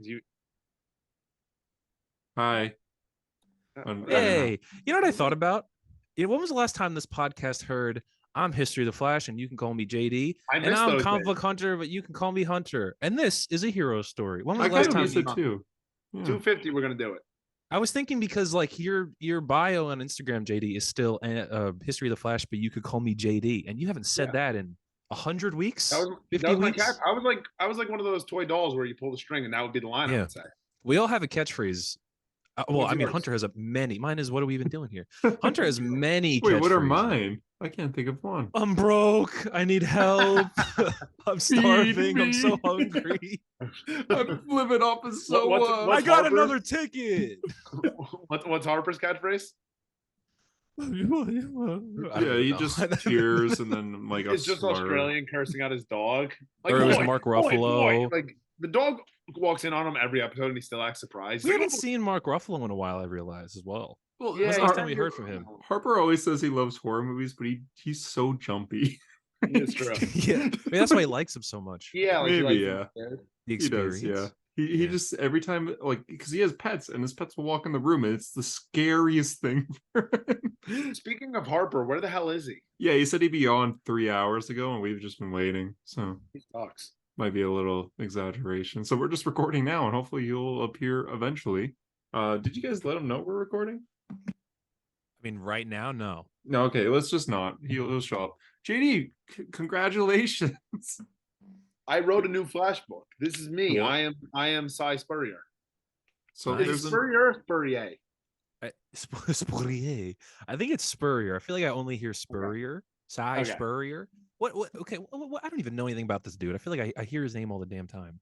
You, Hi. Hey, you know what I thought about? When was the last time this podcast heard I'm History of the Flash and you can call me JD, I and miss I'm those Comic days. Book Hunter, but you can call me Hunter, and this is a hero story. When was I the last kind of time miss it too. Yeah. 250, we're gonna do it. I was thinking because like your bio on Instagram, JD, is still History of the Flash, but you could call me JD, and you haven't said that in 100 weeks, That 50 was my weeks. cat. I was like one of those toy dolls where you pull the string and that would be the line. I Yeah. would say. We all have a catchphrase. Well, What's I mean, yours? Hunter has many. Mine is, what are we even doing here? Hunter has many Wait, what are catchphrases. mine? I can't think of one. I'm broke. I need help. I'm starving. I'm so me. hungry. I'm living off of so. I got another ticket. What's Harper's catchphrase? Yeah, he just cheers and then like a It's just slur. Australian cursing out his dog. Like, Or it was boy, Mark boy, Ruffalo. boy. Like the dog walks in on him every episode and he still acts surprised. We Like, haven't seen Mark Ruffalo in a while, I realize, as well. Well, yeah, When's the last time we heard from him? Harper always says he loves horror movies, but he's so jumpy. It's true. Yeah, maybe that's why he likes him so much. Yeah, like, Maybe, he yeah. The He does, experience. yeah. He just every time, like, because he has pets and his pets will walk in the room and it's the scariest thing for him. Speaking of Harper, where the hell is he? Yeah, he said he'd be on 3 hours ago and we've just been waiting. So He sucks. might be a little exaggeration. So we're just recording now and hopefully he'll appear eventually. Did you guys let him know we're recording? I mean, right now, no. No, okay, let's just not. He'll show up. JD, congratulations. I wrote a new Flash book. This is me. What? I am Cy Spurrier. So Nice. Is it there's Spurrier or Spurrier? Spurrier. I think it's Spurrier. I feel like I only hear Spurrier. Cy Okay. Spurrier. What? Okay. I don't even know anything about this dude. I feel like I hear his name all the damn time.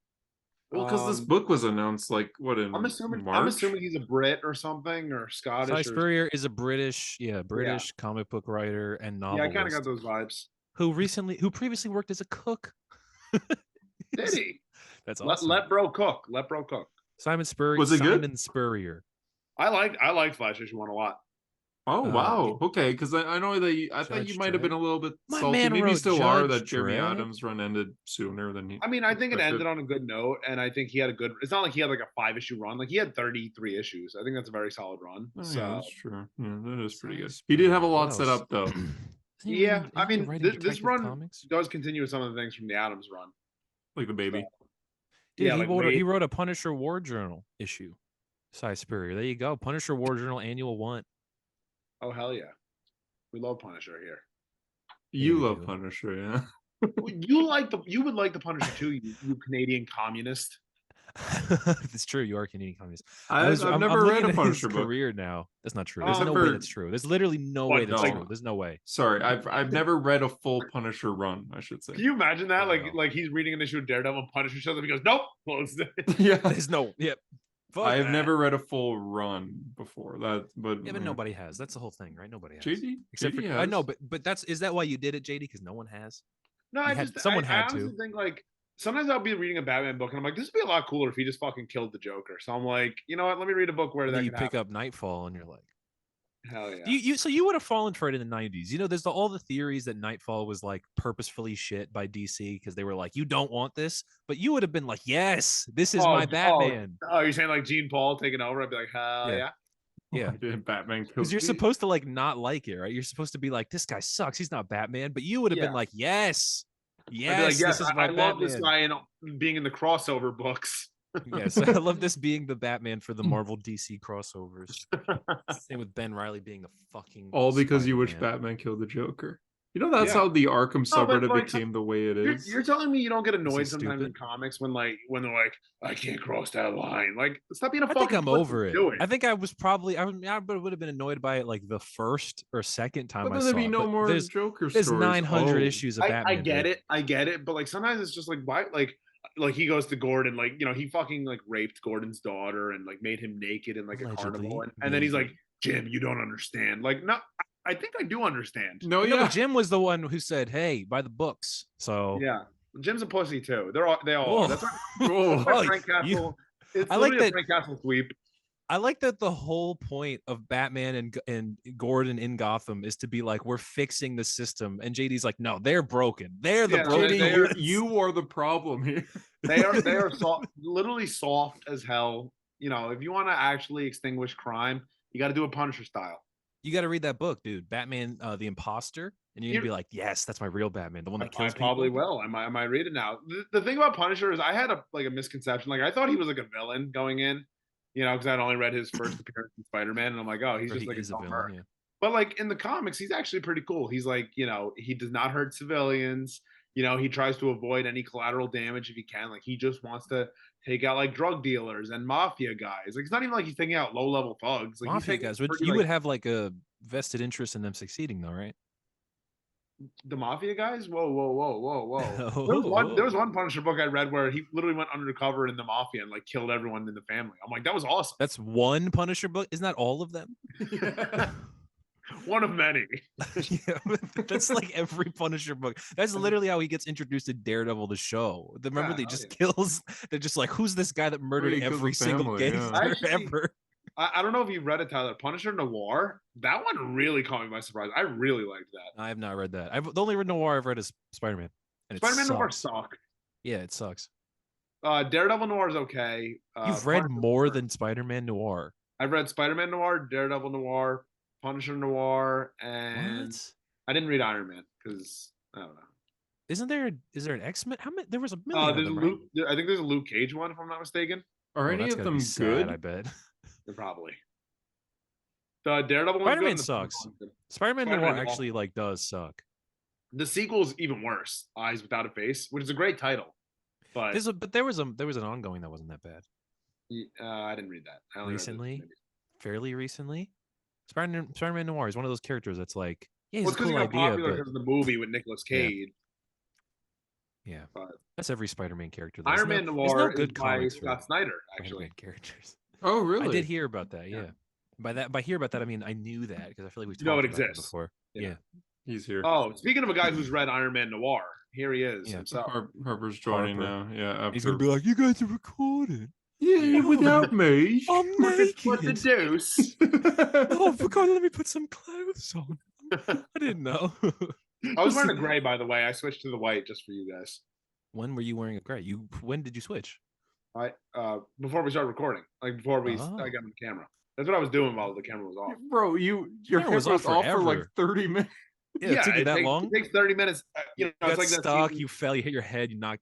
well, because this book was announced like what in I'm assuming March? he's a Brit or something or Scottish. Cy Or, Spurrier is a British comic book writer and yeah, I novelist. kind of got those vibes. who previously worked as a cook. Did he? That's awesome. Let bro cook. Let bro cook. Simon Spurrier. Was it good? Simon Spurrier. I like Flash issue 1 a lot. Oh wow, okay. Because I know that I thought Judge you might have been Dredd. a little bit My salty. man Maybe you wrote still are Judge that Jeremy Dredd. Adams run ended sooner than he. I mean, I think it expected. ended on a good note, and I think he had a good. It's not like he had like a 5-issue run. Like he had 33 issues. I think that's a very solid run. Oh, So yeah, that's true. Yeah, that is pretty good. Simon He did have a Spurrier. lot What set else? up though. yeah, I mean, this Detective run Comics? does continue with some of the things from the Adams run. Like the baby. Dude, Yeah, he, like wrote, Wade- he wrote a Punisher War Journal issue. Cy Spurrier. There you go. Punisher War Journal Annual 1. Oh hell yeah, we love Punisher here. You we love do. Punisher, yeah. You would like the Punisher too, you Canadian communist. It's true. You are a Canadian communist. I've never looking read a at Punisher his book. career now. That's not true. There's Except no way for- that's true. There's literally no What, way that's like- true. There's no way. Sorry, I've never read a full Punisher run, I should say. Can you imagine that? Wow. Like he's reading an issue of Daredevil and Punisher shows up. He goes, nope, closed it. Yeah. There's no. Yep. Fuck I have that. never read a full run before that, but Yeah, but nobody has. That's the whole thing, right? Nobody has. JD, Except JD for has. I know, but is that why you did it, JD? Because no one has. No, You had- someone I had to. honestly think like sometimes I'll be reading a Batman book and I'm like, this would be a lot cooler if he just fucking killed the Joker. So I'm like, you know what? Let me read a book where And that then you could pick happen. up Nightfall, and you're like, Hell yeah. so you would have fallen for it in the 90s. You know, there's all the theories that Nightfall was like purposefully shit by DC because they were like, you don't want this, but you would have been like, yes, this is my Batman. Oh, you're saying like Gene Paul taking over? I'd be like, hell Yeah. yeah. Yeah. Did Batman kill? Because you're supposed to like not like it, right? You're supposed to be like, this guy sucks. He's not Batman. But you would have Yeah. been like, yes, I'd be yes, like, yes, this is my I love Batman. this guy in being in the crossover books. Yes, I love this being the Batman for the Marvel DC crossovers. Same with Ben Riley being the fucking All because you wish Spider-Man. Batman killed the Joker. You know, that's Yeah. how the Arkham No, but, subreddit like, became the way it You're, is. you're telling me you don't get Is annoyed he sometimes in stupid? comics when they're like, I can't cross that line. Like, stop being a I fucking. think I'm pussy. over it. Do it. I think I was probably I would have been annoyed by it like the first or second time But I then saw there'd be it. no But more there's Joker there's stories. 900 Oh. issues of Batman. I get dude. it, but like sometimes it's just like why like he goes to Gordon, like, you know, he fucking like raped Gordon's daughter and like made him naked in like a Allegedly, carnival, and then he's maybe. like, Jim, you don't understand. Like, no, I think I do understand. No, No, yeah. but Jim was the one who said, "Hey, buy the books." So Yeah, Jim's a pussy too. They all Oh. are. That's why Oh. Frank you- Castle. It's I like literally a that- Frank Castle sweep. I like that the whole point of Batman and Gordon in Gotham is to be like, we're fixing the system, and JD's like, no, they're broken. They're the broken. JD, you are the problem here. They are soft, literally soft as hell. You know, if you want to actually extinguish crime, you got to do it Punisher style. You got to read that book, dude. Batman, the Imposter, and you're gonna be like, yes, that's my real Batman, the one that kills I probably people. will. I might read it now. The thing about Punisher is I had a misconception. Like I thought he was like a villain going in, you know, because I'd only read his first appearance in Spider-Man, and I'm like, oh, he's just like a villain. Yeah. But like in the comics, he's actually pretty cool. He's like, you know, he does not hurt civilians. You know, he tries to avoid any collateral damage if he can. Like he just wants to take out like drug dealers and mafia guys. Like it's not even like he's taking out low-level thugs. Like mafia guys, you would have like a vested interest in them succeeding, though, right? The mafia guys? Whoa. There was one Punisher book I read where he literally went undercover in the mafia and like killed everyone in the family. I'm like, that was awesome. That's one Punisher book. Isn't that all of them? One of many. Yeah, that's like every Punisher book. That's literally how he gets introduced to Daredevil, the show. Remember, they just kills. They're just like, who's this guy that murdered every single gangster ever? I don't know if you read it, Tyler. Punisher Noir. That one really caught me by surprise. I really liked that. I have not read that. The only Noir I've read is Spider-Man. Spider-Man Noir sucks. Yeah, it sucks. Daredevil Noir is okay. You've read more than Spider-Man Noir. I've read Spider-Man Noir, Daredevil Noir, Punisher Noir, and I didn't read Iron Man because I don't know. Is there an X-Men? How many? There was a million. There's I think there's a Luke Cage one, if I'm not mistaken. Are any of them good? I bet. They're probably. The Daredevil one. Spider-Man sucks. Spider-Man Noir actually like does suck. The sequel is even worse. Eyes Without a Face, which is a great title. But there was an ongoing that wasn't that bad. I didn't read that. I recently, fairly recently. Spider-Man Noir is one of those characters that's like, yeah, it's a cool idea, because of the movie with Nicolas Cage. Yeah, that's every Spider-Man character. Iron Man Noir is by Scott Snyder, actually. Characters. Oh, really? I did hear about that. Yeah. By hear about that, I mean I knew that because I feel like we've talked about it before. Yeah. He's here. Oh, speaking of a guy who's read Iron Man Noir, here he is. Yeah. Harper's joining now. Yeah, he's gonna be like, "You guys are recording." Yeah, without me. I'm naked. What the deuce? Oh, I forgot. Let me put some clothes on. I didn't know. I was wearing a gray, by the way. I switched to the white just for you guys. When were you wearing a gray? When did you switch? Before we started recording, like before I got on the camera. That's what I was doing while the camera was off. Your hair was off for like 30 minutes. Yeah, it took you that long. It takes 30 minutes. You got it's like stuck. You fell. You hit your head. You got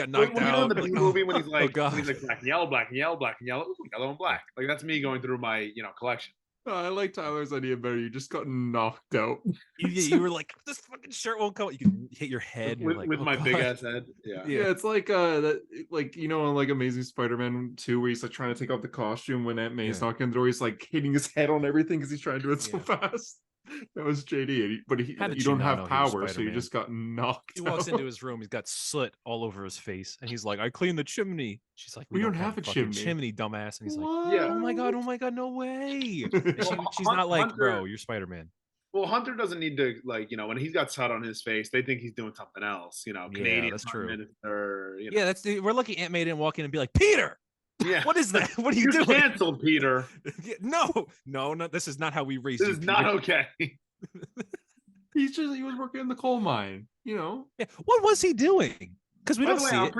knocked out. You know, in the B movie when he's like, black and yellow, black and yellow, black and yellow, yellow and black. Like that's me going through my collection. I like Tyler's idea better. You just got knocked out. You were like, this fucking shirt won't come. You can hit your head with my big ass head. Yeah, it's like that, like like Amazing Spider-Man 2, where he's like trying to take off the costume when Aunt May's knocking through. He's like hitting his head on everything because he's trying to do it so fast. That was JD, but you don't have power, so you just got knocked. He walks into his room. He's got soot all over his face, and he's like, "I cleaned the chimney." She's like, "We don't have a chimney, dumbass." And he's like, "Oh my god, no way." She's not like, Hunter, "Bro, you're Spider-Man." Well, Hunter doesn't need to when he's got soot on his face, they think he's doing something else. Canadian. That's true. Minister, Yeah, we're lucky Aunt May didn't walk in and be like, "Peter." Yeah. What is that? What are you doing? Canceled, Peter. No. This is not how we raise you. This is not okay. He was working in the coal mine, Yeah. What was he doing? Because we don't see it.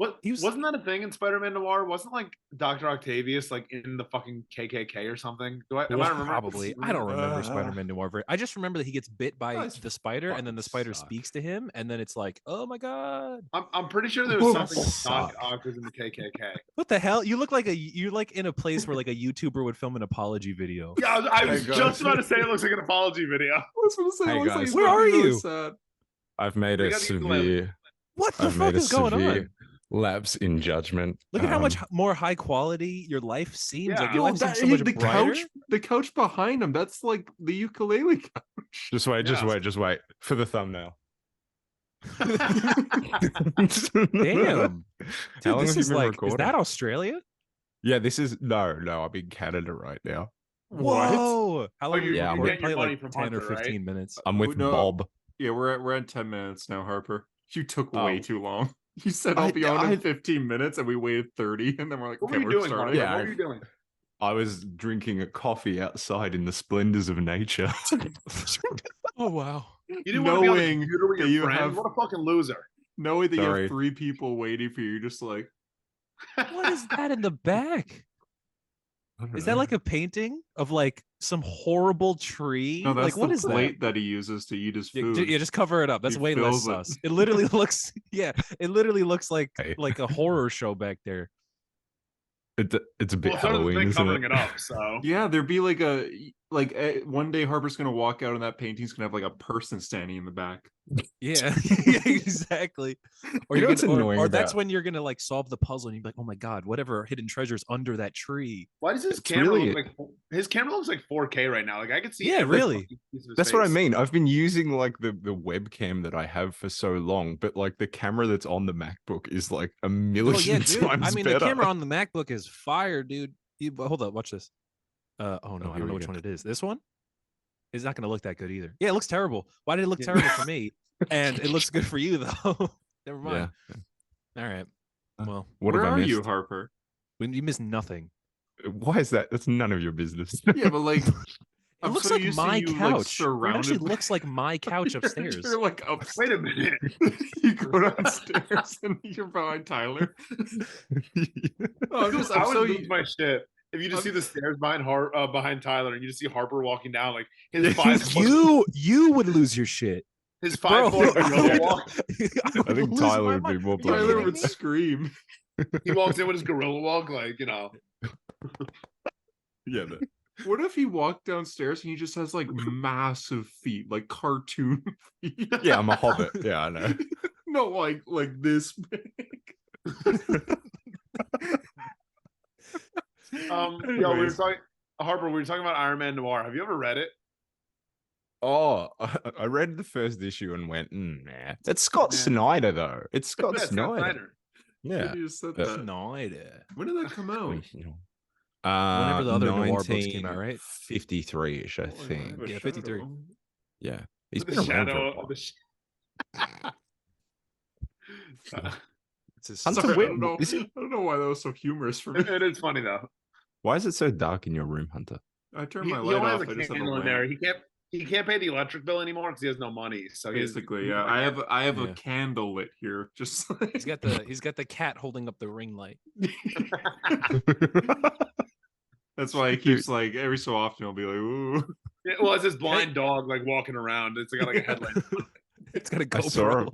Wasn't that a thing in Spider-Man Noir? Wasn't like Dr. Octavius like in the fucking KKK or something? Am I remember? Probably. I don't remember Spider-Man Noir. I just remember that he gets bit by the spider, and then the spider speaks to him, and then it's like, oh my god. I'm pretty sure there was something Doc Ock was in the KKK. What the hell? You're like in a place where like a YouTuber would film an apology video. Yeah, I was just about to say it looks like an apology video. I was going to say, hey guys, where are you? Sad. I've made a severe. What the fuck is going on? Lapse in judgment. Look at how much more high quality your life seems. Like your life seems so much brighter. The couch behind him, that's like the ukulele couch. Just wait for the thumbnail. Damn. How long have you been like, recording? Is that Australia? Yeah, this is no. I'm in Canada right now. Whoa! How long? Yeah, I'm getting your money like from 10 Hunter, or 15 minutes. I'm with Bob. Yeah, we're at 10 minutes now, Harper. You took way too long. You said I'll be on in 15 minutes, and we waited 30, and then we're like, what okay, were you we're doing, starting. Yeah, what were you doing? I was drinking a coffee outside in the splendors of nature. Oh wow! You didn't want to be on the computer with your friend. Have, what a fucking loser! Knowing that you have 3 people waiting for you, you're just like, what is that in the back? Is that like a painting of like some horrible tree? No, that's like what the is plate that he uses to eat his food. Yeah, just cover it up. That's way less sus. It literally looks, it literally looks like a horror show back there. It's a bit Halloween, isn't covering it up. So yeah, there'd be like one day Harper's gonna walk out and that painting's gonna have like a person standing in the back. Yeah, exactly. Or you know what's annoying or that's when you're gonna like solve the puzzle and you're like, oh my god, whatever hidden treasure's under that tree. Why does his camera look like his camera looks like 4K right now? Like I can see. Yeah, really. That's what I mean. I've been using like the webcam that I have for so long, but like the camera that's on the MacBook is like a million times better. I mean, the camera on the MacBook is fire, dude. Hold up, watch this. Oh no, I don't know which one it is. This one? It's not going to look that good either. Yeah, it looks terrible. Why did it look terrible for me? And it looks good for you though. Never mind. Yeah. All right. Well, where are you, Harper? When you miss nothing. Why is that? That's none of your business. Yeah, but like, it looks like my couch. It actually looks like my couch upstairs. You're like upstairs. Wait a minute. You go downstairs and you're behind Tyler. I would lose my shit. If you just see the stairs behind Tyler, and you just see Harper walking down, like his 5 you would lose your shit. His 5 foot gorilla walk. I think Tyler would be more. Tyler would scream. He walks in with his gorilla walk, like Yeah. What if he walked downstairs and he just has like massive feet, like cartoon feet? Yeah, I'm a hobbit. Yeah, I know. No, like this big. We were talking, Harper. We were talking about Iron Man Noir. Have you ever read it? Oh, I read the first issue and went, nah. It's Scott Snyder though. It's Scott Snyder. Yeah, Snyder. When did that come out? Whenever the other Noir books came out, right? 53-ish, I think. Yeah, 53. Yeah, he's been around for I don't know why that was so humorous for me. It is funny though. Why is it so dark in your room, Hunter? I turned my light off. I just have a lamp in there. He can't pay the electric bill anymore because he has no money. So basically, I have a candle lit here. Just like... he's got the cat holding up the ring light. That's why he keeps like every so often he'll be like, ooh. Yeah, well, it's this blind dog like walking around. It's got like a headlight. It's got a GoPro.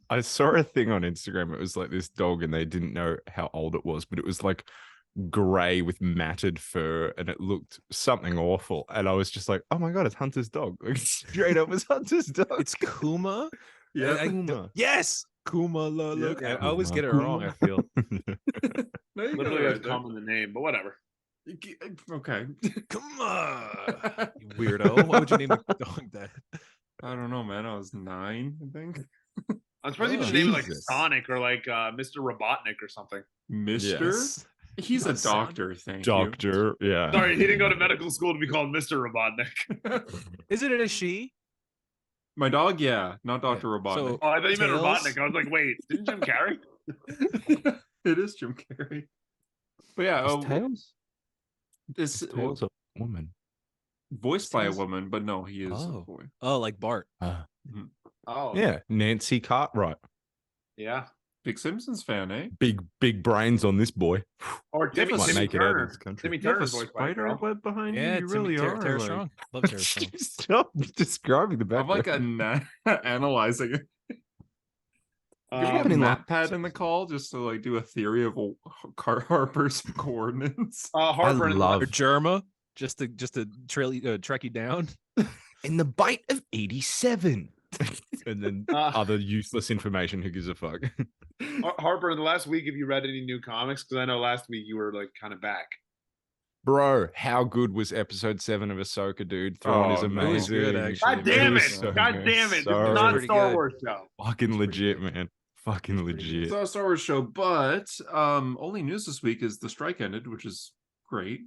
I saw a thing on Instagram. It was like this dog, and they didn't know how old it was, but it was like gray with matted fur, and it looked something awful. And I was just like, "Oh my god, it's Hunter's dog!" Like straight up, it's Hunter's dog. It's Kuma. Yeah, Kuma. Yes, Kuma. Look, I always get it wrong. I feel. Literally has Kuma in the name, but whatever. Okay. Kuma. You weirdo. Why would you name the dog that? I don't know, man. I was 9, I think. I'm surprised he didn't name it like Sonic or like Mr. Robotnik or something. Mr. Yes. He's a doctor, Doctor, yeah. Sorry, he didn't go to medical school to be called Mr. Robotnik. Isn't it a she? My dog, yeah, not Dr. Robotnik. So, I thought you meant Robotnik. I was like, wait, didn't Jim Carrey? It is Jim Carrey. But yeah, Tails? This Tails a woman. Voiced by a woman, but no, he is a boy. Oh, like Bart. Oh. Yeah, Nancy Cartwright. Yeah. Big Simpsons fan, eh? Big brains on this boy. Or Timmy Turner. Timmy Turner's voiced by spider web behind you. Yeah, You really are. Tara Strong. Love Tara Strong. Stop describing the I'm background. like analyzing it. Do you have a map pad in the call just to like do a theory of Harper's coordinates? Harper and Germa, just to track you down. In the bite of 87. And then other useless information. Who gives a fuck? Harper, in the last week, have you read any new comics? Because I know last week you were like kind of back. Bro, how good was episode 7 of Ahsoka, dude? Thrawn is amazing. It was good, actually. God damn it! God damn it! This is not a Star Wars show. Fucking legit, man. Fucking legit. It's not a Star Wars show, but only news this week is the strike ended, which is great.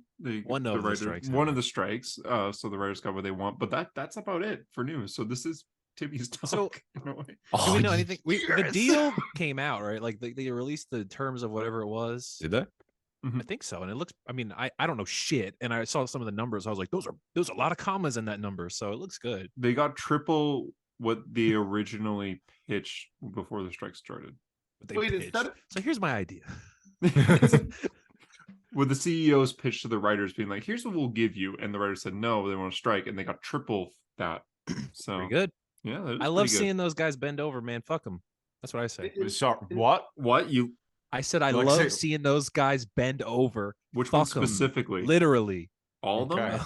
One of the strikes. So the writers got what they want, but that's about it for news. So this is Timmy's talk. So, do we know anything? The deal came out, right? Like they released the terms of whatever it was. Did they? I think so. And it looks, I mean, I don't know shit. And I saw some of the numbers. I was like, there's a lot of commas in that number. So it looks good. They got triple what they originally pitched before the strike started. So here's my idea. With the CEO's pitch to the writers being like, here's what we'll give you. And the writers said, no, they want to strike. And they got triple that. So pretty good. Yeah. I love seeing those guys bend over, man. Fuck them. That's what I say. Sorry, what? I said I love seeing those guys bend over. Which one specifically? Literally. All of them?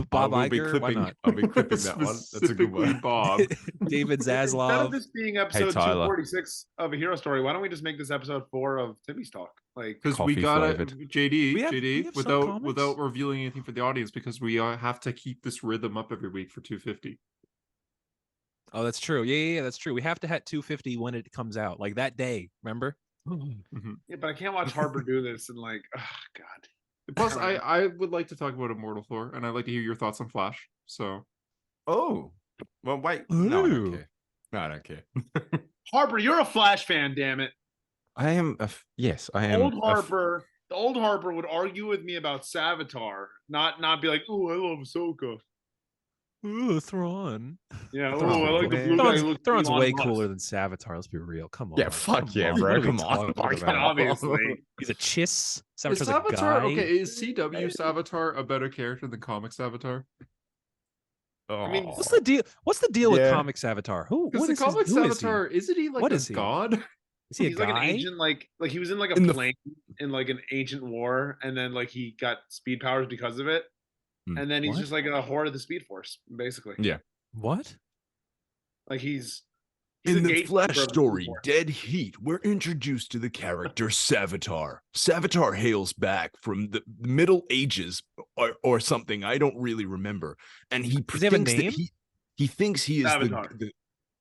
Bob Iger, why not? I'll be clipping that one. That's a good one. Bob. David Zaslav. Instead of this being episode 246 of A Hero Story, why don't we just make this episode 4 of Timmy's Talk? Like, because we got it, JD, without revealing anything for the audience, because we have to keep this rhythm up every week for 250. Oh, that's true. Yeah, that's true. We have to hit 250 when it comes out, like that day. Remember? Yeah, but I can't watch Harper do this and like, oh god. Plus, I would like to talk about Immortal Thor, and I'd like to hear your thoughts on Flash. So, well, wait, no, I don't care. No, I don't care. Harper, you're a Flash fan, damn it. I am. Yes, I am. The old Harper would argue with me about Savitar, not be like, "Oh, I love Ahsoka." Ooh, Thrawn. Yeah, I like the blue guy. Thrawn's way cooler than Savitar. Let's be real. Come on. Yeah, fuck yeah, bro. Come on. Obviously, he's a chiss. Savitar's a guy. Okay, is CW Savitar a better character than comics Savitar? I mean, what's the deal? What's the deal with comics Savitar? Because the comics Savitar, isn't he like a god? Is he like an agent? Like he was in like a plane in like an ancient war, and then like he got speed powers because of it. And then he's just like a horde of the Speed Force, basically. Yeah. What? Like he's in the Flash story, Dead Heat, we're introduced to the character Savitar. Savitar hails back from the Middle Ages or something. I don't really remember. And he thinks that he thinks he is Savitar.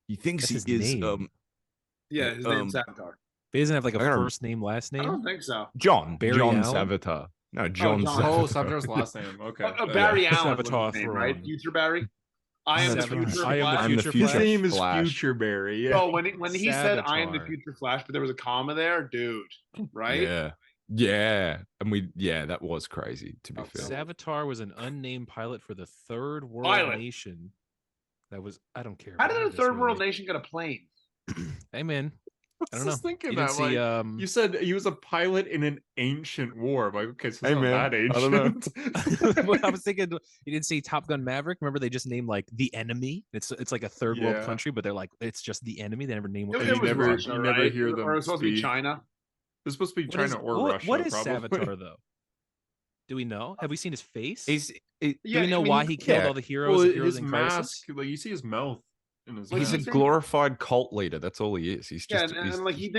He thinks That's he is his name's Savitar. He doesn't have like a first name, last name. I don't think so. John Savitar. No, John. Savitar's last name. Okay. Barry Allen. Was his name, right? Future Barry. I am the future Flash. His name is Future Barry. Yeah. Oh, when he said I am the future Flash, but there was a comma there, dude. Right? Yeah. And that was crazy, to be fair. Savitar was an unnamed pilot for the Third World Nation. That was, I don't care. How did the Third World Nation get a plane? Hey man. I don't know. Thinking that, you said he was a pilot in an ancient war. Like, okay, so it's not that ancient. I don't know. I was thinking you didn't see Top Gun Maverick. Remember they just named like the enemy. It's like a third world country, but they're like it's just the enemy. They never name it. You never hear them. Or it's supposed to be China. It's supposed to be China or Russia. What is Savitar though? Do we know? Have we seen his face? Do we know why he killed all the heroes? Well, his mask, like you see his mouth. He's a glorified cult leader. That's all he is. He's just and like he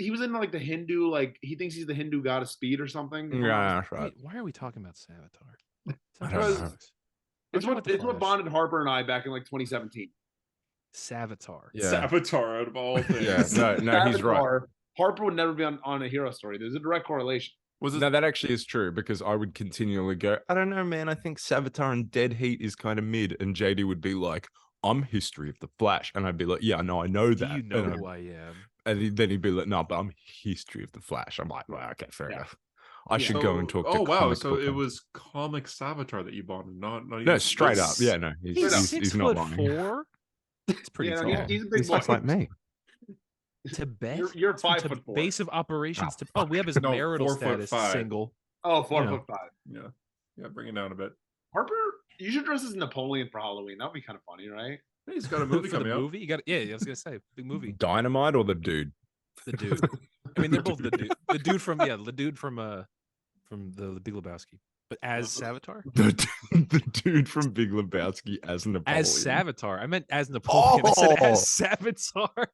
was in like the Hindu, like he thinks he's the Hindu god of speed or something. Yeah, that's right. Wait, why are we talking about Savitar? I don't know. It's what bonded Harper and I back in like 2017. Savitar. Yeah. Savitar out of all things. Yeah, no, he's right. Harper would never be on a hero story. There's a direct correlation. No, that actually is true because I would continually go, I don't know, man. I think Savitar and Dead Heat is kind of mid, and JD would be like, I'm History of the Flash, and I'd be like, yeah, no, I know that. You know who I am. And then he'd be like, no, but I'm History of the Flash. I'm like, well, okay, fair enough. I should go and talk to wow, so it was comic Savitar that you bonded, not even no, straight up. Yeah, no, he's not lying. 6'4". It's pretty tall. He's a big boy. Like me. Tibet. You're 5'4". Base of operations. We have his marital status single. Oh, 4'5". Yeah, bring it down a bit. Harper, you should dress as Napoleon for Halloween. That'd be kind of funny, right? He's got a movie coming out. Movie? You got I was gonna say big movie. Dynamite or the dude? The dude. I mean, they're both the dude. The dude from the Big Lebowski, but as Savitar. The dude from Big Lebowski as Napoleon. As Savitar. I meant as Napoleon. I said as Savitar.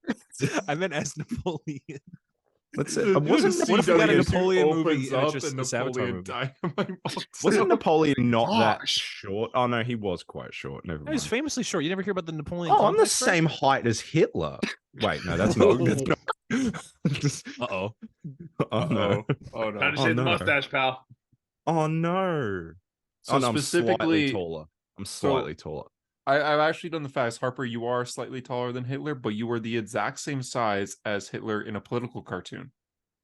I meant as Napoleon. Let's say, what if we got a Napoleon movie and it's just the Napoleon Savitar movie? Wasn't Napoleon not that short? Oh no, he was quite short. Never mind. He was famously short. You never hear about the Napoleon? Oh, I'm the same height as Hitler. Wait, no, that's not. Uh-oh. Oh no. Oh no. Trying to shave the mustache, pal. Oh no. So specifically, I'm slightly taller. I've actually done the facts. Harper, you are slightly taller than Hitler, but you were the exact same size as Hitler in a political cartoon,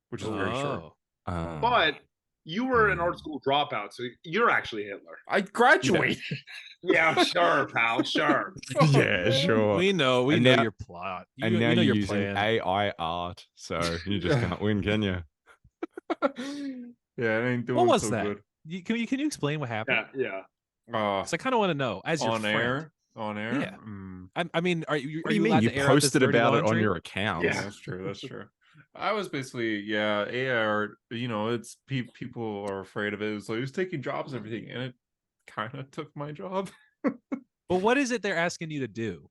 which is very short. But you were an art school dropout, so you're actually Hitler. I graduated. Yeah, sure, pal, sure. Yeah, sure. We know now, your plot. And now you know you're your using plan. AI art, so you just can't win, can you? Yeah, it ain't doing What was so that? good. Can you explain what happened? Yeah. Because I kind of want to know as your on friend. air. On air. Yeah. I mean, are you? What do you mean? You posted about it on your account? Yeah, that's true. That's true. I was basically, AI art. It's people are afraid of it. It was taking jobs and everything, and it kind of took my job. But what is it they're asking you to do?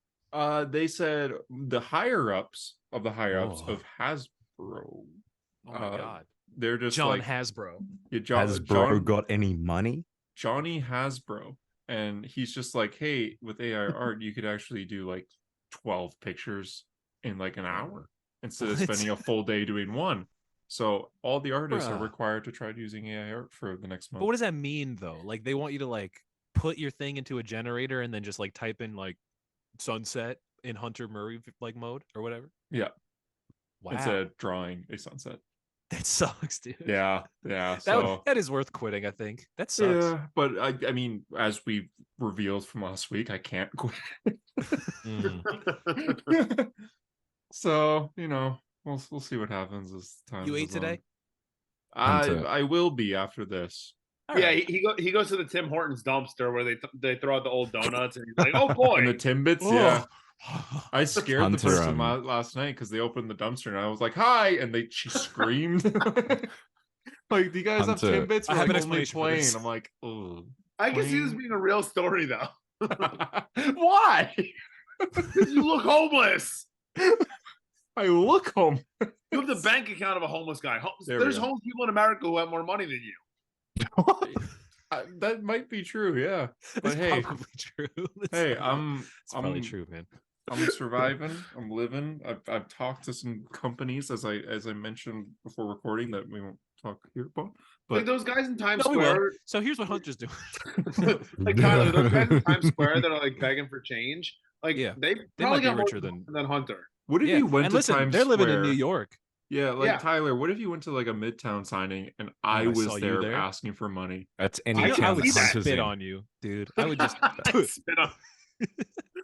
They said the higher ups of Hasbro. Oh my god. They're just John like Hasbro. Yeah, Hasbro got any money? Johnny Hasbro. And he's just like, hey, with AI art, you could actually do like 12 pictures in like an hour instead of spending a full day doing one. So all the artists are required to try using AI art for the next month. But what does that mean though? Like they want you to like put your thing into a generator and then just like type in like sunset in Hunter Murray like mode or whatever? Yeah. Wow. Instead of drawing a sunset. That sucks, dude. Yeah. That is worth quitting, I think. That sucks. Yeah, but I mean, as we revealed from last week, I can't quit. So, we'll see what happens as time You ate goes on. today? I will be after this. Yeah, he goes to the Tim Hortons dumpster where they throw out the old donuts and he's like, oh boy. And the Timbits, yeah. I scared the person last night because they opened the dumpster and I was like, hi, and she screamed. Like, do you guys have Timbits? I have an explanation for this. I'm like, oh. I can see this being a real story though. Why? You look homeless. I look homeless. You have the bank account of a homeless guy. There's homeless people in America who have more money than you. That might be true, yeah. But That's probably true. Hey, it's probably true, man. I'm surviving. I'm living. I've talked to some companies as I mentioned before recording that we won't talk here about. But like those guys in Times Square. So here's what Hunter's doing. Like Tyler, those guys in Times Square that are like begging for change. Like they probably got richer more than Hunter. What if you went to Times Square? They're living in New York. Yeah, Tyler, what if you went to like a Midtown signing and I was there asking for money? That's any I would spit on you, dude. I would just spit on.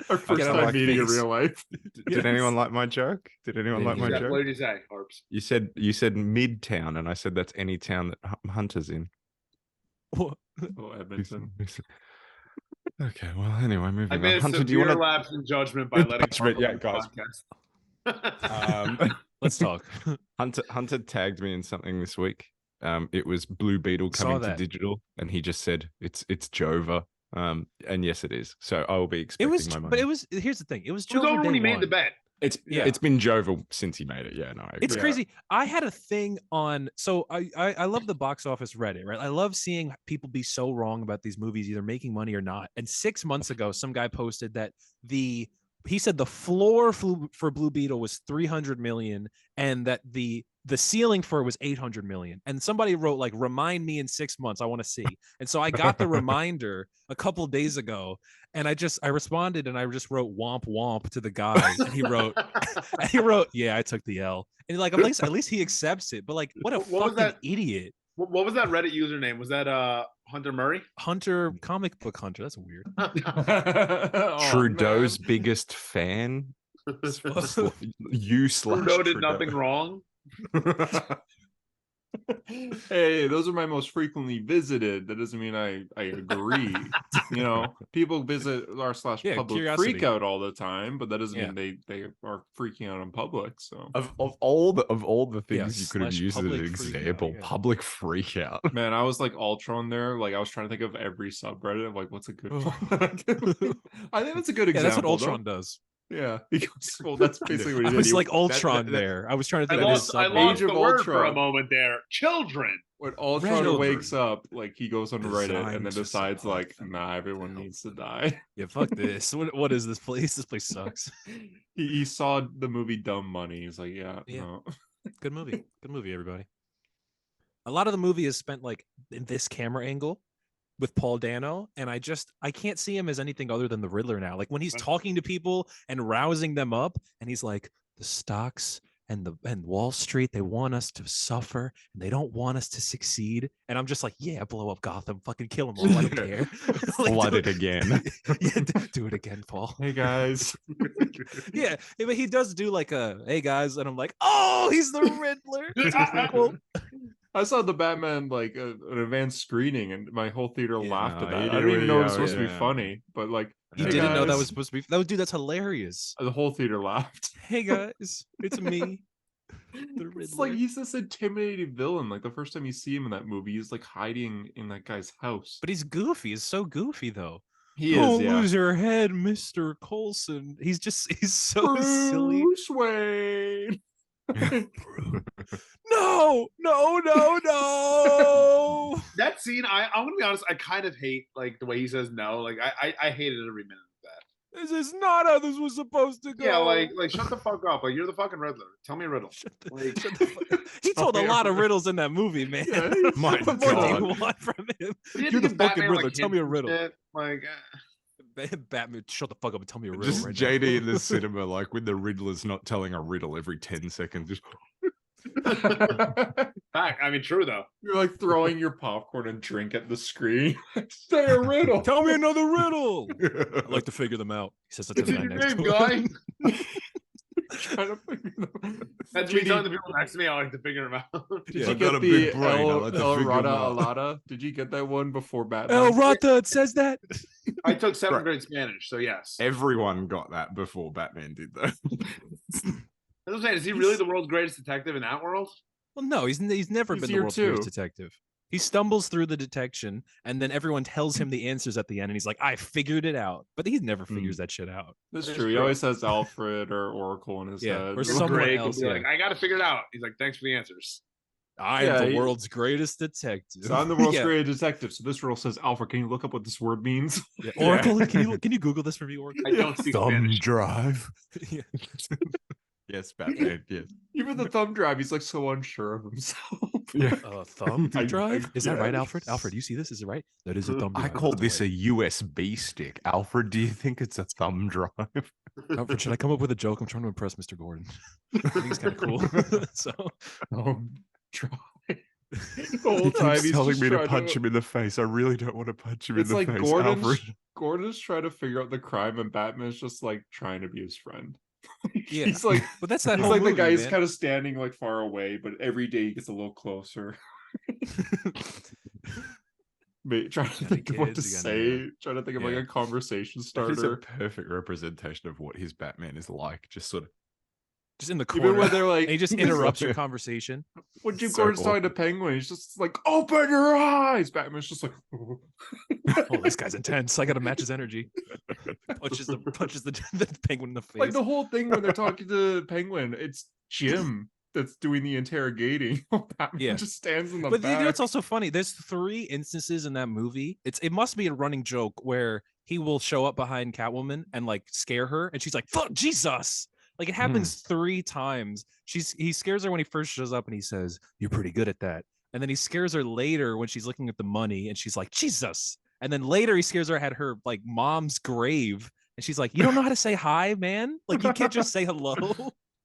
Our first time meeting in real life. Did anyone like my joke? Did anyone like my joke? What did you say, Harps? You said Midtown, and I said that's any town that Hunter's in. Oh, Edmonton. Okay, well, anyway, moving on. I made a Hunter, severe lapse in judgment by letting guys. Let's talk. Hunter tagged me in something this week. It was Blue Beetle coming to digital, and he just said it's Jova. And yes, it is. So I will be expecting my money. But here's the thing. It was Jova over when he made one. the bet. It's been Jova since he made it. Yeah, no, it's crazy. I had a thing on. So I love the box office Reddit, right? I love seeing people be so wrong about these movies either making money or not. And 6 months ago, some guy posted that he said the floor for Blue Beetle was 300 million, and that the ceiling for it was 800 million. And somebody wrote like, remind me in 6 months, I want to see. And so I got the reminder a couple of days ago, and I responded and I just wrote womp womp to the guy. And he wrote, yeah, I took the L. And like, at least he accepts it. But like, what fucking idiot. What was that Reddit username? Was that Hunter Murray? Hunter, comic book Hunter. That's weird. Trudeau's biggest fan. Trudeau did nothing wrong. Hey, those are my most frequently visited. That doesn't mean I agree. People visit r/public freak out all the time, but that doesn't mean they are freaking out in public. So of all the things you could have used as an example, public freak out. Man, I was like Ultron there. Like I was trying to think of every subreddit of like what's a good one. I think that's a good example. That's what Ultron does. Yeah, well, that's basically what he did. I was like Ultron there. I was trying to think of his Age of Ultron for a moment there. Children. When Ultron wakes up, like he goes on Reddit and then decides like, nah, everyone needs to die. Yeah, fuck this. What is this place? This place sucks. He saw the movie Dumb Money. He's like, yeah. No. Good movie. Good movie, everybody. A lot of the movie is spent like in this camera angle with Paul Dano, and I can't see him as anything other than the Riddler now. Like when he's talking to people and rousing them up, and he's like, the stocks and Wall Street, they want us to suffer and they don't want us to succeed. And I'm just like, yeah, blow up Gotham, fucking kill them all. I don't care. Like, Flood it again. Yeah, do it again, Paul. Hey guys. Yeah, but he does do like a hey guys, and I'm like, oh, he's the Riddler. It's cool. I saw the Batman like an advanced screening, and my whole theater laughed at that. I you didn't even know it was didn't supposed to be funny, but like You hey didn't know that guys. was supposed to be. Dude, that's hilarious. The whole theater laughed. Hey guys, it's me, the Riddler. It's like he's this intimidating villain. Like the first time you see him in that movie, he's like hiding in that guy's house. But he's goofy. He's so goofy thoh. He Don't is, yeah. lose your head, Mr. Coulson. He's so silly. Bruce Wayne. No. That scene, I'm gonna be honest, I kind of hate like the way he says no. Like I hated every minute of that. This is not how this was supposed to go. Yeah, like shut the fuck up. Like you're the fucking Riddler. Tell me a riddle. Shut the fuck. He told a lot of riddles in that movie, man. Yeah, My What do you God. want from him? You're the fucking Riddler. Tell me a riddle. Like Batman, shut the fuck up and tell me a riddle. Just right JD in the cinema, like when the Riddler's not telling a riddle every 10 seconds. Just fact. I mean, true though. You're like throwing your popcorn and drink at the screen. Say a riddle. now. Tell me another riddle. I like to figure them out. He says that to It's the in guy your next name, to him. guy. Trying to figure them. That's me telling the people next to me. I like to figure them out. Did Yeah. you I've got get a the big brain, I El like to figure 'em Rata out. Alada? Did you get that one before Batman? El Rata, it says that. I took seventh Right. grade Spanish, so yes. Everyone got that before Batman did, though. That's what I'm saying. Is he really the world's greatest detective in that world? Well, no, he's never He's been the year world's two. greatest detective. He stumbles through the detection, and then everyone tells him the answers at the end, and he's like, "I figured it out," but he never figures that shit out. That's That's true. He true. always has Alfred or Oracle in his Yeah, head. or Or someone Greg else, would be yeah. like, I got to figure it out. He's like, thanks for the answers. I Yeah, am the he- world's greatest detective. So I'm the world's Yeah. greatest detective. So this rule says, Alfred, can you look up what this word means? Yeah. Oracle, can you Google this for me, Oracle? I don't speak Thumb Spanish. drive. Yeah. Yes, Batman. Yes. Even the thumb drive, he's like so unsure of himself. Yeah. Thumb I- drive? Is that yeah. right, Alfred? Alfred, you see this? Is it right? That is a thumb drive. I call That's this the a USB stick. Alfred, do you think it's a thumb drive? way. Alfred, should I come up with a joke? I'm trying to impress Mr. Gordon. I think he's kind of cool. So Try. The He whole keeps time he's telling just me to trying punch him in the face. I really don't want to punch him It's in the like face, Gordon's Alfred. trying to figure out the crime, and Batman's just like trying to be his friend. Yeah. He's like but that's that he's whole like movie, the guy who's man. kind of standing like far away, but every day he gets a little closer. Trying to Gotta think of what to kids, you gotta say, trying to think of like Yeah. a conversation That is a starter. perfect representation of what his Batman is like. Just sort of Just in the Even corner. when they're like, And he just he's interrupts like, your conversation. when Jim So Gordon's talking to Penguin, he's just like, "Open your eyes." Batman's just like, Oh, this guy's intense. I gotta match his energy. Punches the penguin in the face. like the whole thing when they're talking to Penguin, it's Jim that's doing the interrogating. Batman Yeah. just stands in the But back. you know, it's also funny. There's 3 instances in that movie. It must be a running joke where he will show up behind Catwoman and like scare her, and she's like, "Fuck Jesus!" Like it happens 3 times. He scares her when he first shows up, and he says, "You're pretty good at that." And then he scares her later when she's looking at the money, and she's like, "Jesus!" And then later he scares her at her like mom's grave, and she's like, "You don't know how to say hi, man. Like you can't just say hello."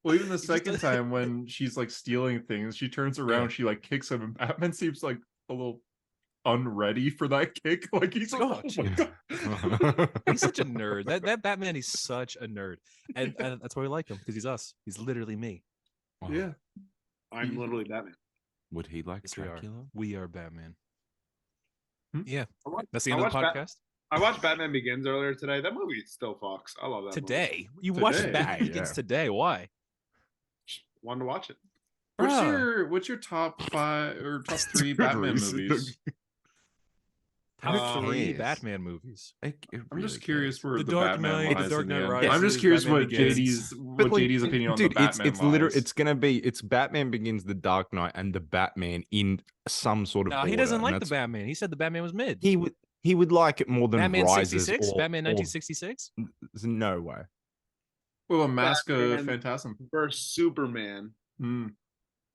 Well, even the just second does- time when she's like stealing things, she turns around, Yeah. she like kicks him, and Batman seems like a little unready for that kick. Like he's like, Oh, "Oh my god." He's such a nerd. That Batman, he's such a nerd, and that's why we like him because he's us. He's literally me. Yeah. I'm literally Batman. Would he like Yes, we are. Dracula? We are Batman. Hmm? Yeah, I wa- that's the I end of the watched podcast. I watched Batman Begins earlier today. That movie still fucks. I love that movie. Today, you watched Today, Batman yeah. Begins today. Why? Just wanted to watch it. What's your top 5 or top 3 Batman reason. movies? Top 3 cares? Batman movies. I'm just curious where The the Dark Batman Knight, lies The Dark in the Knight end. Rises, I'm just curious Batman what Begins. JD's opinion on dude, the Batman it's literally lies. it's gonna be it's Batman Begins, The Dark Knight, and the Batman in some sort of No, he order, doesn't and like the that's- Batman. He said the Batman was mid. He would like it more than Batman Rises 66, or, Batman or 1966. there's no way. Well, a Mask of Batman Phantasm. versus Superman. Hmm.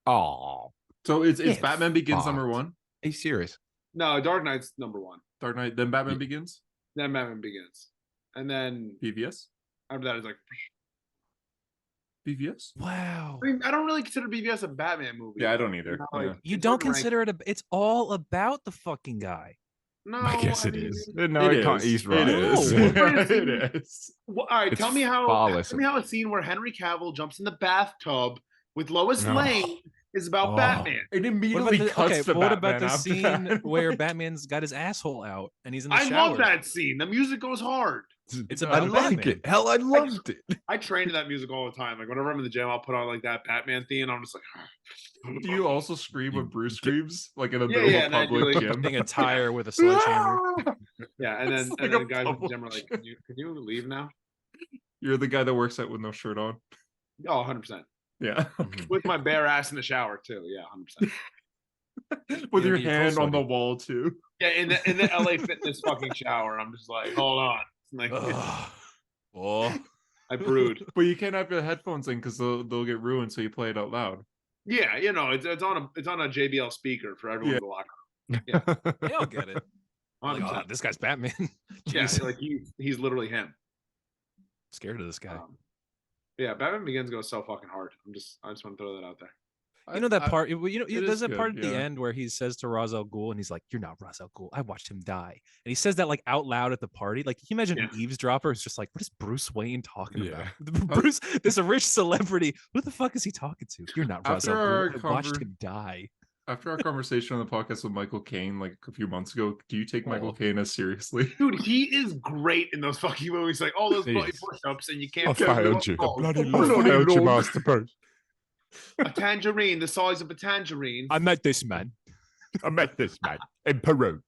Oh, So it's Get Batman Begins number fucked. 1, are you serious? No, Dark Knight's number 1. Dark Knight, then Batman Yeah. Begins, Then Batman Begins, and then BVS. after that is like BVS. Wow. I mean, I don't really consider BVS a Batman movie. Yeah, I don't either. You don't consider it it's all about the fucking guy. No, I guess it is. No, it can't. is. He's right. It is. It is. Well, all right, It's tell me how a scene where Henry Cavill jumps in the bathtub with Lois Lane is about Batman. It immediately cuts to what Batman about the after scene that? where Batman's got his asshole out and he's in the shower? I love that scene. The music goes hard. It's I about like Batman. it. Hell, I loved it. I train to that music all the time. Like whenever I'm in the gym, I'll put on like that Batman theme. And I'm just like, Do you also scream when Bruce screams, like in the middle of a public gym? Putting a tire with a sledgehammer. Yeah, and then like guys in the gym are like, can you leave now? You're the guy that works out with no shirt on. Oh, 100%. Yeah. With my bare ass in the shower too. Yeah, 100%. With your hand on the wall too. Yeah, in the LA Fitness fucking shower. I'm just like, hold on. Like, I brood. But you can't have your headphones in because they'll get ruined. So you play it out loud. Yeah, it's on a JBL speaker for everyone in the locker room. Yeah, they all get it. Like, oh, this guy's Batman. Yeah, like he's literally him. Scared of this guy. Yeah, Batman Begins goes so fucking hard. I just want to throw that out there. You know that part. There's that part at yeah. the end where he says to Ra's al Ghul, and he's like, "You're not Ra's al Ghul. I watched him die." And he says that like out loud at the party. Like, can you imagine an eavesdropper is just like, "What is Bruce Wayne talking about? Bruce, this a rich celebrity. Who the fuck is he talking to? You're not Ra's al Ghul. I watched him die." After our conversation on the podcast with Michael Caine like a few months ago, do you take Michael Caine as seriously? Dude, he is great in those fucking movies. Like all those bloody push-ups, and you can't. I failed you. Bloody failed you, Master Bruce. A tangerine, the size of a tangerine. I met this man. In Peru.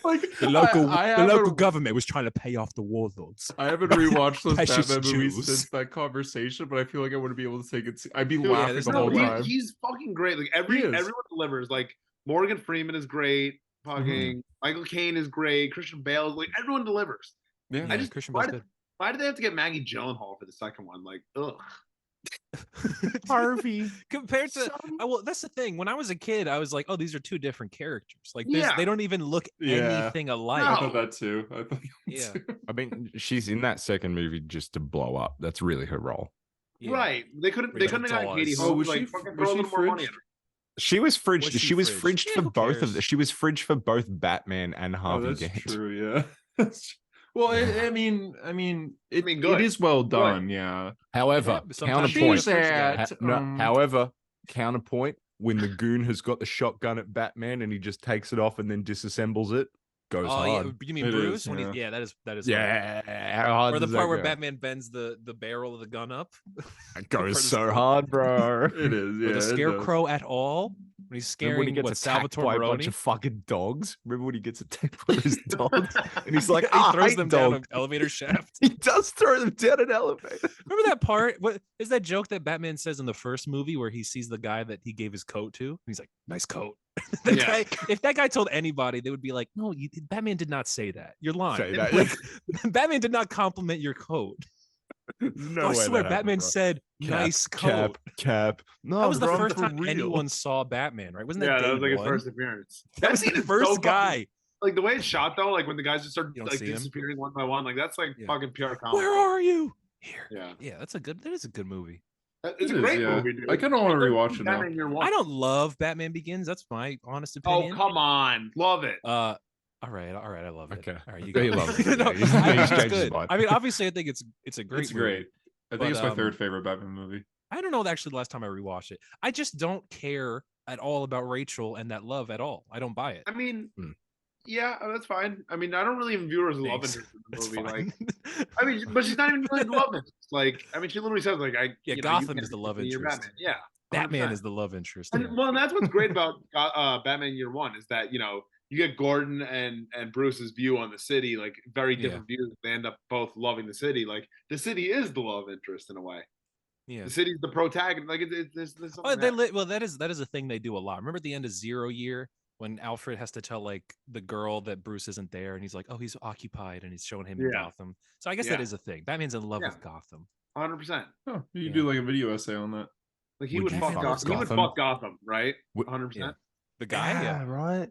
Like the local government was trying to pay off the warlords. I haven't rewatched those Batman movies since that conversation, but I feel like I wouldn't be able to take it. I'd be laughing the whole time. He's fucking great. Like everyone delivers. Like Morgan Freeman is great. Fucking Michael Caine is great. Christian Bale, like everyone delivers. Yeah, I just Christian Bale's good. Why did they have to get Maggie Gyllenhaal for the second one? Like, ugh. Harvey compared to well, that's the thing. When I was a kid, I was like, oh, these are two different characters. Like they don't even look anything alike. I thought that too. I mean, she's in that second movie just to blow up. That's really her role. Right. They couldn't have gotten Katie Holmes. Like fucking throw a little more money at her. She was fridged. She was fridged for both of them. She was fridged for both Batman and Harvey Dent. That's true, yeah. Well, I mean, it is well done, yeah. However, counterpoint. However, counterpoint. When the goon has got the shotgun at Batman and he just takes it off and then disassembles it, goes hard. Yeah. You mean Bruce? When that is. Yeah, how hard or the does part that where go? Batman bends the barrel of the gun up. It goes so hard, bro. It is. Yeah, the Scarecrow at all. When he's scaring when he gets attacked by a bunch of fucking dogs. Remember when he gets attacked by his dogs? And he's like, he throws them down an elevator shaft. He does throw them down an elevator. Remember that part? What is that joke that Batman says in the first movie where he sees the guy that he gave his coat to? And he's like, nice coat. Guy, if that guy told anybody, they would be like, no, Batman did not say that. You're lying. Like, Batman did not compliment your coat. No, I swear, Batman said, "Nice coat." Cap. No, that was the first time anyone saw Batman, right? Wasn't that? Yeah, that was like his first appearance. That was the first guy. Like the way it's shot, though, like when the guys just start like disappearing one by one, like that's like fucking pure comedy. Where are you? Here. Yeah, That is a good movie. It's a great movie, dude. I kind of want to rewatch it now. I don't love Batman Begins. That's my honest opinion. Oh, come on, love it. All right, I love it. Okay, all right, you love it. No, it's good. I mean, obviously, I think it's a great. It's great. I think it's my third favorite Batman movie. I don't know actually the last time I rewatched it. I just don't care at all about Rachel and that love at all. I don't buy it. I mean, yeah, that's fine. I mean, I don't really even view her as a love interest in the movie. Like, I mean, but she's not even really the love interest. Like, I mean, she literally says, like, Gotham is the love interest. Batman. Yeah, 100%. Batman is the love interest. And, well, and that's what's great about Batman Year One is that you get Gordon and Bruce's view on the city, like very different views. They end up both loving the city. Like the city is the love interest in a way. Yeah, the city's the protagonist. Like there's that is a thing they do a lot. Remember at the end of 0 Year when Alfred has to tell like the girl that Bruce isn't there, and he's like, oh, he's occupied, and he's showing him in Gotham. So I guess that is a thing. Batman's in love with Gotham. 100%. Oh, you do like a video essay on that. Like he would fuck Gotham. He would fuck Gotham, right? 100%. The guy, right.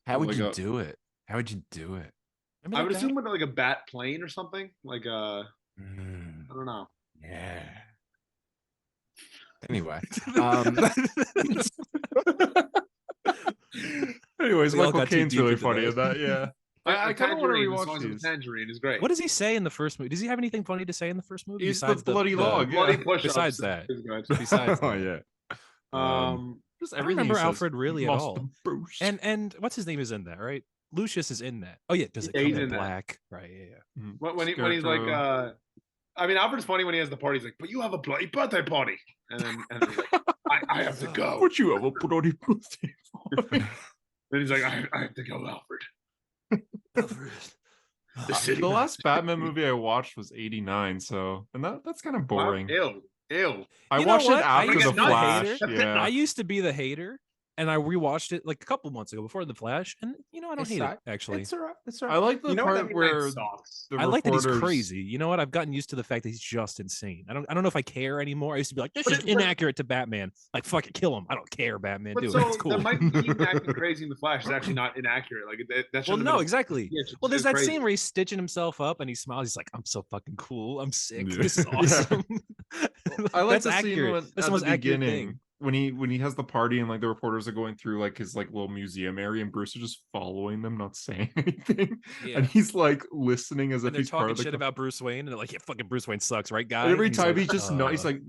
How would you do it? How would you do it? I would assume with like a bat plane or something. Like I don't know. Yeah. Anyway, anyways, We all Michael got too Caine's deep really into funny that. in that. Yeah, I kind of want to The rewatch songs of these. Tangerine is great. What does he say in the first movie? Does he have anything funny to say in the first movie? He's the besides bloody log. Bloody Yeah. push-ups. Besides that. is good. Besides oh that. yeah. Just I don't everything. remember he says, Alfred really at "Must all. boost." And what's his name is in that, right? Lucius is in that. Oh yeah, does it Yeah, come he's in in that. black? Right, yeah. When he's like, I mean, Alfred's funny when he has the party. He's like, but you have a bloody birthday party, and then he's like, I have to go. What you have a bloody birthday party? Then he's like, I have to go, Alfred. Alfred. The last Batman movie I watched was '89, so that's kind of boring. Ew. I You know watched it what? I after used the to be the Flash. hater. Yeah, I used to be the hater, and I rewatched it like a couple months ago before the Flash, and I don't hate it actually. It's alright. It's I alright. like the part where I like that he's crazy. You know what? I've gotten used to the fact that he's just insane. I don't know if I care anymore. I used to be like, this is inaccurate to Batman. Like, fuck it, kill him. I don't care, Batman. Do it. It's cool. The Michael Keaton acting crazy in the Flash is actually not inaccurate. Like that's well, no, exactly. Yeah, well, there's that scene where he's stitching himself up and he smiles. He's like, I'm so fucking cool. I'm sick. This is awesome. I like That's the accurate. scene That's at the most the accurate beginning thing. when he has the party and like the reporters are going through like his like little museum area and Bruce is just following them, not saying anything, and he's like listening as if they're he's part talking of the shit about Bruce Wayne, and they're like, "Yeah, fucking Bruce Wayne sucks, right, guy?" And every And time like, he just he's like,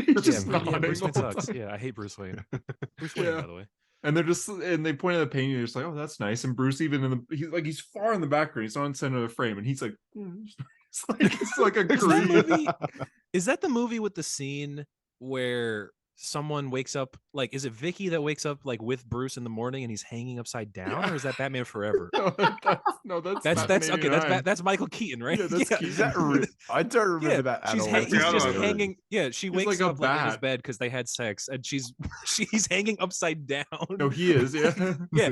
he's just nodding Bruce the Wayne whole sucks. time. Yeah, I hate Bruce Wayne. Bruce Wayne, by the way. And they point at the painting, they're just like, oh, that's nice. And Bruce, even in he's far in the background, he's not in the center of the frame, and he's like, it's like a green. Is that the movie with the scene where someone wakes up, like, is it Vicky that wakes up like with Bruce in the morning and he's hanging upside down, or is that Batman Forever? That's okay. That's Michael Keaton, right? Yeah, that's Keaton. Is that I don't remember that at all. He's just hanging. Yeah, she wakes like up like in his bed because they had sex, and he's hanging upside down. No, he is. Yeah,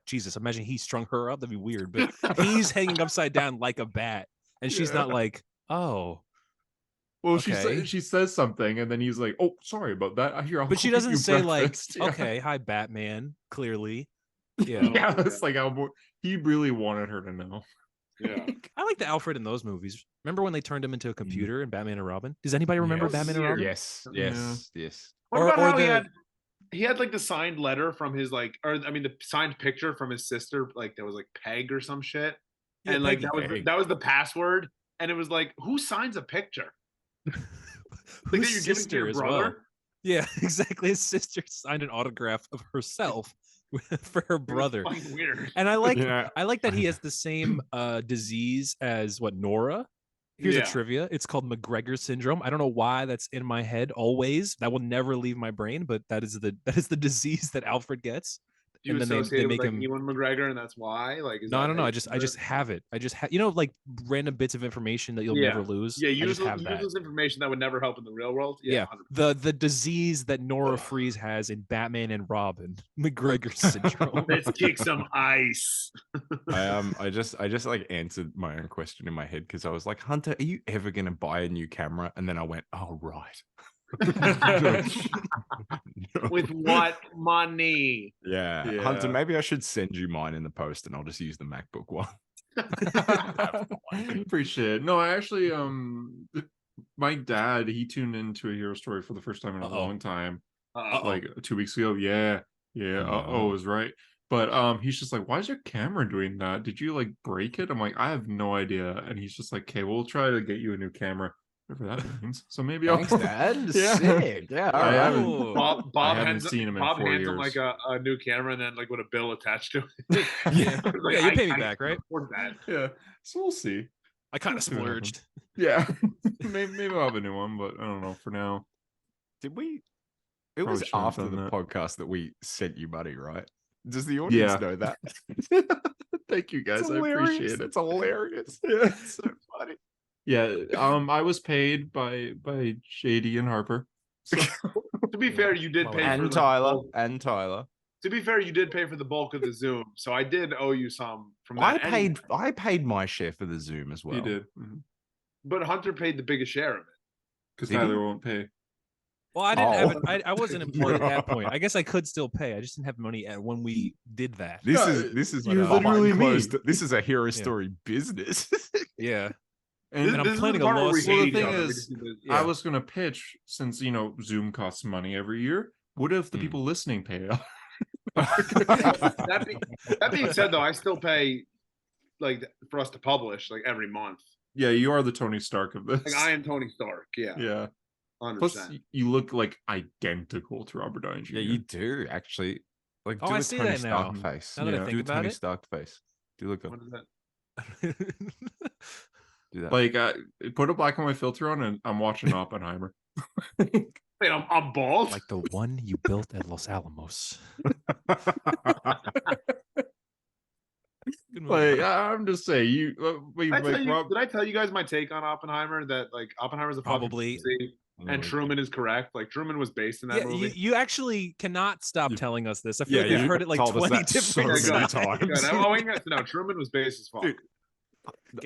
Jesus, imagine he strung her up. That'd be weird. But he's hanging upside down like a bat, and she's not like, oh. Well, okay. she says something, and then he's like, "Oh, sorry about that. I hear." But she doesn't say breakfast. like, "Okay, hi, Batman." Clearly, yeah, it's like how he really wanted her to know. Yeah, I like the Alfred in those movies. Remember when they turned him into a computer in Batman and Robin? Does anybody remember Batman and Robin? Yes. What about how he had like the signed letter from his the signed picture from his sister, like there was like Peg or some shit, and like that was the password, and it was like, who signs a picture? Like Whose sister as well? Yeah, exactly. His sister signed an autograph of herself for her brother. Weird. And I like that he has the same disease as Nora. Here's a trivia. It's called McGregor syndrome. I don't know why that's in my head always. That will never leave my brain, but that is the disease that Alfred gets. You and then they make him Ewan McGregor, and that's why. Like, no. I just have it. I just have like random bits of information that you'll never lose. Yeah, use this information that would never help in the real world. Yeah, the disease that Nora Freeze has in Batman and Robin, McGregor syndrome. Let's kick some ice. I just like answered my own question in my head because I was like, Hunter, are you ever gonna buy a new camera? And then I went, oh right. With what money? Yeah, Hunter, maybe I should send you mine in the post and I'll just use the MacBook one. Appreciate it. No, I actually my dad, he tuned into a hero story for the first time in a long time. Like 2 weeks ago. Yeah was right. But he's just like, why is your camera doing that? Did you like break it? I'm like, I have no idea. And he's just like, okay, we'll try to get you a new camera. Whatever that means. So maybe Thanks, Dad. Yeah. Sick. Yeah. I haven't seen him in Bob 4 hands years. him like a new camera and then like with a bill attached to it. Yeah, like, you pay me back, right? Yeah. So we'll see. I kind of splurged. Yeah. maybe I'll have a new one, but I don't know for now. Did we? It was after the podcast that we sent you money, right? Does the audience know that? Thank you guys. I appreciate it. It's hilarious. Yeah. It's so funny. Yeah, I was paid by JD and Harper. So. To be fair, you did pay and for Tyler. To be fair, you did pay for the bulk of the Zoom, so I did owe you some from that. I paid my share for the Zoom as well. You did, but Hunter paid the biggest share of it because Tyler won't pay. Well, I didn't have it. I wasn't employed at that point. I guess I could still pay. I just didn't have money when we did that. This is you're literally me. This is a hero story business. Yeah. And I'm planning a lawsuit. Well, the thing is, I was going to pitch, since Zoom costs money every year. What if the people listening pay it? That being said, though, I still pay for us to publish every month. Yeah, you are the Tony Stark of this. I am Tony Stark. Yeah. Yeah. 100%. Plus, you look identical to Robert Downey Jr. Yeah, you do actually. Do I the see Tony that Stark now. face. Now that I think do about Tony it. Stark face. Do look good. What is that? Do that. Put a black and white filter on, and I'm watching Oppenheimer. Wait, I'm bald. Like the one you built at Los Alamos. I'm just saying, did I tell you guys my take on Oppenheimer? That Oppenheimer's a probably, and Truman is correct. Truman was based in that movie. You actually cannot stop telling us this. I feel like you've heard it 20 different times. No, Truman was based as fuck.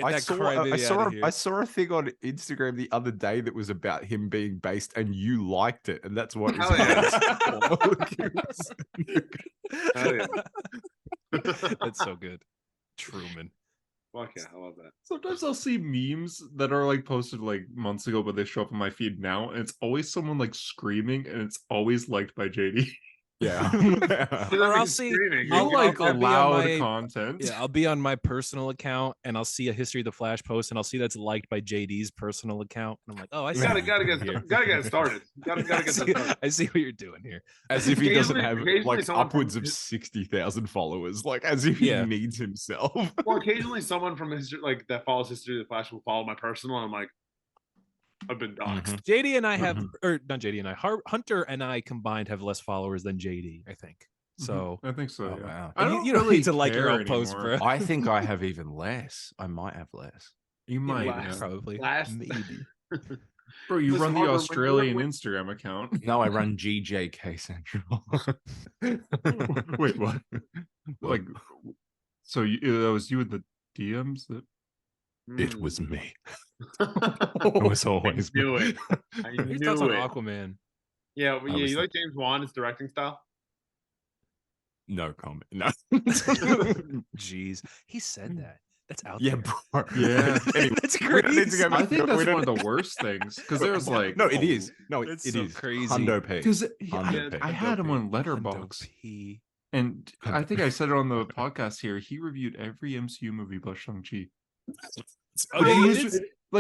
I saw a thing on Instagram the other day that was about him being based, and you liked it, and that's what it was. That's so good. Truman. Fuck yeah, I love that. Sometimes I'll see memes that are posted months ago, but they show up on my feed now, and it's always someone screaming, and it's always liked by JD. Yeah. Or I'll see loud content. Yeah, I'll be on my personal account and I'll see a history of the Flash post, and I'll see that's liked by JD's personal account, and I'm like, oh, I see. Gotta get started. Gotta get started. I see what you're doing here. As if he doesn't have upwards of 60,000 followers, as if he needs himself. Well, occasionally someone from history that follows history of the Flash will follow my personal, and I'm like, I've been doxxed. JD and I have, or not JD and I, Hunter and I combined have less followers than JD, I think. So I think so. Oh, wow. You don't need to like your own post, bro. I think I have even less. I might have less. You might, probably. Maybe. Bro, you run the Australian Instagram account. No, I run GJK Central. Wait, what? So that was you in the DMs that. It was me. It was always me. I knew Your thoughts on it. Aquaman? Yeah, you like James Wan's directing style? No comment. No. Jeez, he said that. That's out there. Bro. Yeah. Anyway, that's crazy. I think that's one of the worst things, because there's no, it is. No, it so is crazy. Hundo P. Because I had him on Letterboxd, and I think I said it on the podcast here. He reviewed every MCU movie but Shang-Chi.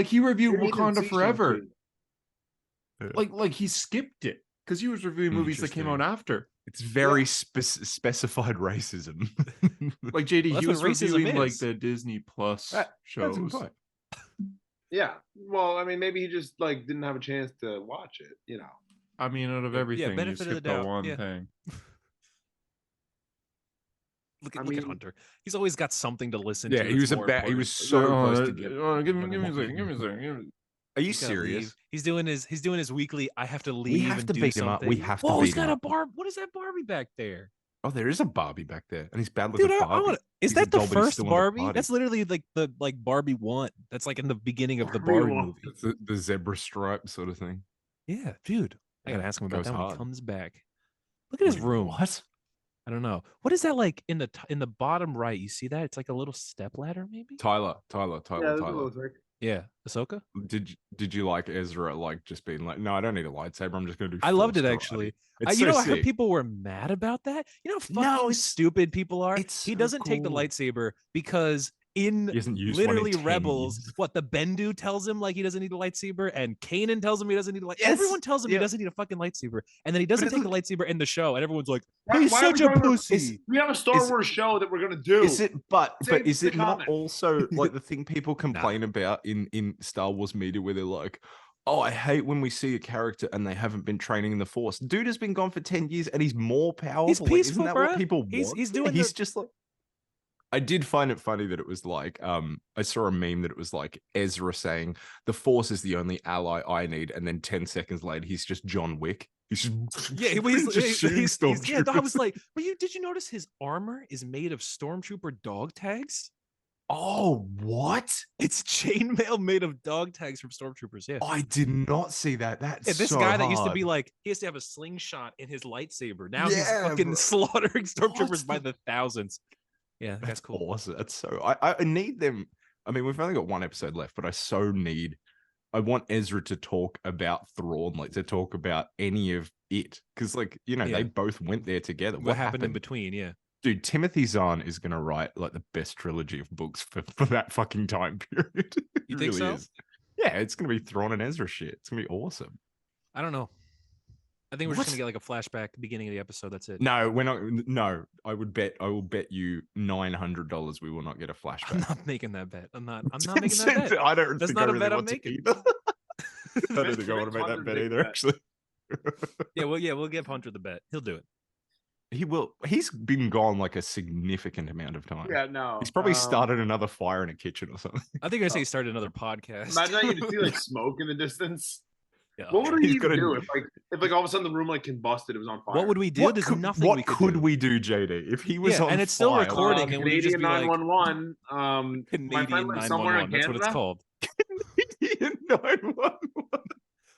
He reviewed Wakanda Forever. He skipped it because he was reviewing movies that came out after. It's very specified racism. JD, he was reviewing the Disney Plus shows. Yeah, well, I mean, maybe he just didn't have a chance to watch it. I mean, out of everything, you skipped the one thing. Look at Hunter. He's always got something to listen to. Yeah, he was so close to get. Give me a second. Are you serious? He's doing his weekly. I have to leave. We have to beat him up. We have to. Oh, he's got a Barb. What is that Barbie back there? Oh, there is a Barbie back there, and he's bad looking. Barbie. Is that the first Barbie? That's literally the Barbie 1. That's in the beginning of the Barbie movie. It's the zebra stripe sort of thing. Yeah, dude. I gotta ask him about that when he comes back. Look at his room. What? I don't know. What is that in the bottom right? You see that? It's like a little step ladder, maybe. Tyler. Yeah, Ahsoka. Did you like Ezra just being like, no, I don't need a lightsaber. I'm just gonna do. I loved it actually. I heard people were mad about that. You know how fucking stupid people are. He doesn't take the lightsaber because in literally Rebels, what the Bendu tells him he doesn't need a lightsaber, and Kanan tells him he doesn't need a lightsaber. Yes. Everyone tells him he doesn't need a fucking lightsaber, and then he doesn't take the lightsaber in the show, and everyone's like, he's such a pussy. We have a Star Wars show that we're gonna do. Is it? But is it not also the thing people complain about in Star Wars media, where they're like, oh, I hate when we see a character and they haven't been training in the Force. Dude has been gone for 10 years and he's more powerful. He's peaceful, isn't that bro. What people want? He's doing. He's just I did find it funny that it was I saw a meme that it was Ezra saying the Force is the only ally I need, and then 10 seconds later he's just John Wick. He's just I was like, did you notice his armor is made of stormtrooper dog tags? Oh, what? It's chainmail made of dog tags from stormtroopers. Yeah, I did not see that. That's this so guy hard. that used to be he has to have a slingshot in his lightsaber. Now he's fucking slaughtering stormtroopers by the thousands. Yeah, that's cool. Awesome. That's so. I need them. I mean, we've only got one episode left, but I want Ezra to talk about Thrawn, like to talk about any of it. Because, like, you know, they both went there together. What happened in between? Yeah. Dude, Timothy Zahn is going to write like the best trilogy of books for that fucking time period. You think so? Is. Yeah, it's going to be Thrawn and Ezra shit. It's going to be awesome. I don't know. I think we're just going to get like a flashback beginning of the episode. That's it. No, we're not. No, I will bet you $900 we will not get a flashback. I'm not making that bet. I'm not making that bet. I don't That's think not I a really bet I'm want to making. either. I don't think I want to make that bet either, actually. We'll give Hunter the bet. He'll do it. He will. He's been gone like a significant amount of time. Yeah, no. He's probably started another fire in a kitchen or something. I think I say he started another podcast. Imagine how you see like smoke in the distance. Yeah. What would he do if all of a sudden the room like combusted? It was on fire. What would we do? There's nothing. What could we do, JD? If he was on and it's fire, still recording, and we just be like, 911. Canadian 911. That's what it's called. Canadian 911.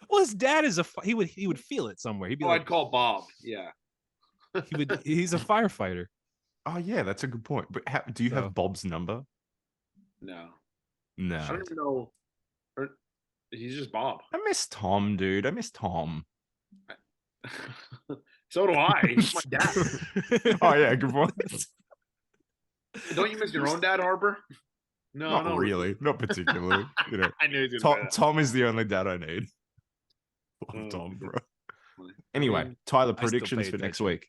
Well, his dad is he would feel it somewhere. He'd be like, I'd call Bob. Yeah. He's a firefighter. Oh yeah, that's a good point. But do you have Bob's number? No. I don't even know. He's just Bob. I miss Tom, dude. I miss Tom. So do I. He's my dad. Oh yeah, good point. Don't you miss your own dad, Harper? No, not really. Not particularly. You know, I knew he was Tom is the only dad I need. Love Tom, bro. Anyway, Tyler, predictions for next week.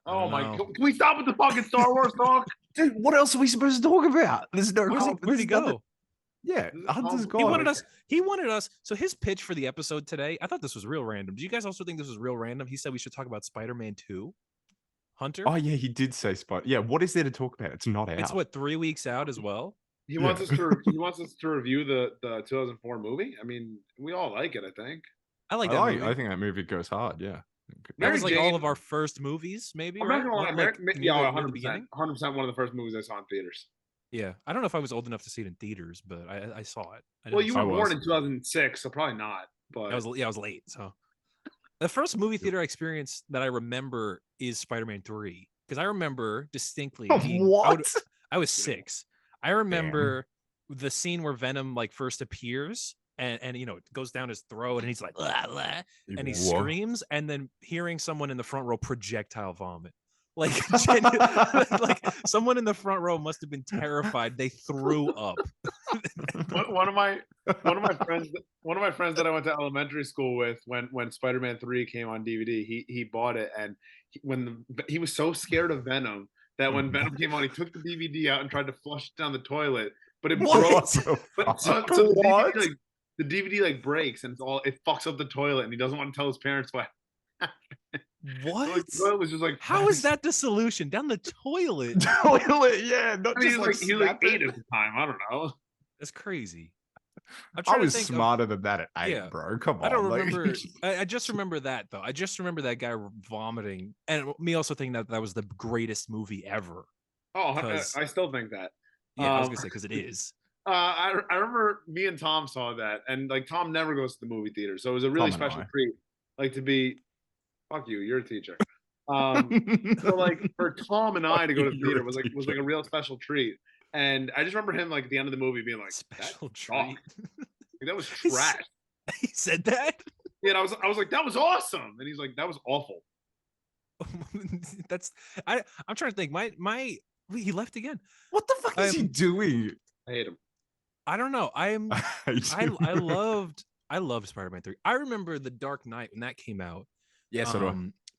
Oh my God. Can we stop with the fucking Star Wars talk? Dude, what else are we supposed to talk about? There's no where'd he go? Yeah, Hunter's gone. He wanted us. So his pitch for the episode today, I thought this was real random. Do you guys also think this was real random? He said we should talk about Spider-Man 2. Hunter? Oh yeah, he did say Spider. Yeah, what is there to talk about? It's not out. It's what, 3 weeks out as well? He wants us to review the 2004 movie. I mean, we all like it, I think. I like that movie. I think that movie goes hard, yeah. That was like all of our first movies, maybe. I'm right? not gonna lie, yeah, 100%. 100% one of the first movies I saw in theaters. Yeah, I don't know if I was old enough to see it in theaters, but I saw it. Well, you were born in 2006, so probably not. But I was late. So the first movie theater experience that I remember is Spider-Man 3, because I remember distinctly. I was 6. I remember the scene where Venom like first appears. And you know, it goes down his throat, and he's like, blah, blah, and he screams, and then hearing someone in the front row projectile vomit, like someone in the front row must have been terrified. They threw up. one of my friends that I went to elementary school with, when Spider-Man 3 came on DVD, he bought it, and he was so scared of Venom that when Venom came on, he took the DVD out and tried to flush it down the toilet, but it broke. But the DVD like breaks, and it fucks up the toilet, and he doesn't want to tell his parents what happened. What? So it was just like, how is that the solution? Down the toilet? Yeah. Not he was like 8 at the time. I don't know. That's crazy. I was smarter than that at 8, bro. Come on. I don't remember. I just remember that though. I just remember that guy vomiting, and me also thinking that was the greatest movie ever. Oh, I still think that. Yeah, I was gonna say because it is. I remember me and Tom saw that, and like Tom never goes to the movie theater, so it was a really special treat. Like to be, fuck you, you're a teacher. So like for Tom and I to go to the theater was like a real special treat. And I just remember him like at the end of the movie being like, special treat. Like, that was trash. He said that? Yeah, and I was like, that was awesome. And he's like, that was awful. I'm trying to think. He left again. What the fuck is he doing? I hate him. I don't know. I loved Spider-Man 3. I remember The Dark Knight when that came out. Yes,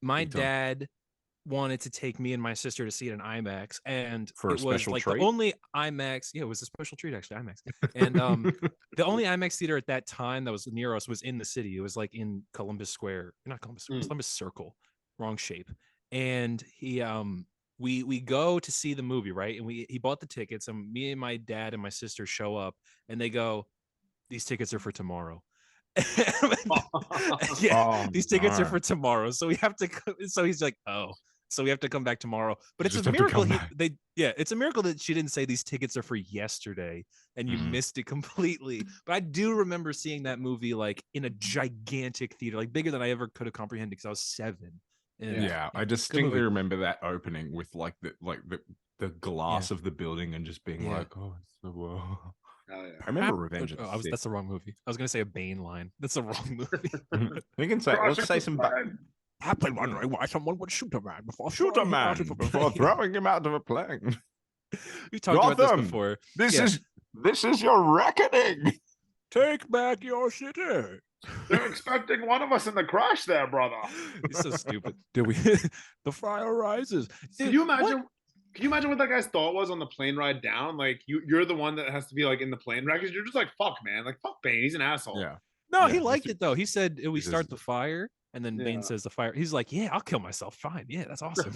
my dad wanted to take me and my sister to see it in IMAX, and for a special like treat? The only IMAX. Yeah, it was a special treat actually, IMAX. And the only IMAX theater at that time that was near us was in the city. It was like in Columbus Square, not Columbus, Columbus Circle, wrong shape. And we go to see the movie, right? And he bought the tickets, and me and my dad and my sister show up, and they go, "These tickets are for tomorrow." These tickets are for tomorrow. So we have to. So he's like, "Oh, so we have to come back tomorrow." But it's a miracle. It's a miracle that she didn't say these tickets are for yesterday, and you missed it completely. But I do remember seeing that movie like in a gigantic theater, like bigger than I ever could have comprehended because I was 7. Yeah, I distinctly remember that opening with like the glass of the building and just being like, oh, it's so Oh, yeah. I remember Revenge of the Sith. That's the wrong movie. I was gonna say a Bane line. That's the wrong movie. We can say, let's say some. I've been wondering why someone would shoot a man before Shoot a man before throwing him out of a plane. We talked about this before. This is your reckoning. Take back your city. They're expecting one of us in the crash there, brother. He's so stupid. Did we? The fire rises. Can you imagine? Can you imagine what that guy's thought was on the plane ride down? Like you're the one that has to be like in the plane wreck. You're just like, fuck, man. Like, fuck Bane. He's an asshole. Yeah. No, he liked it though. He said, "We start the fire," and then Bane says the fire. He's like, "Yeah, I'll kill myself. Fine. Yeah, that's awesome."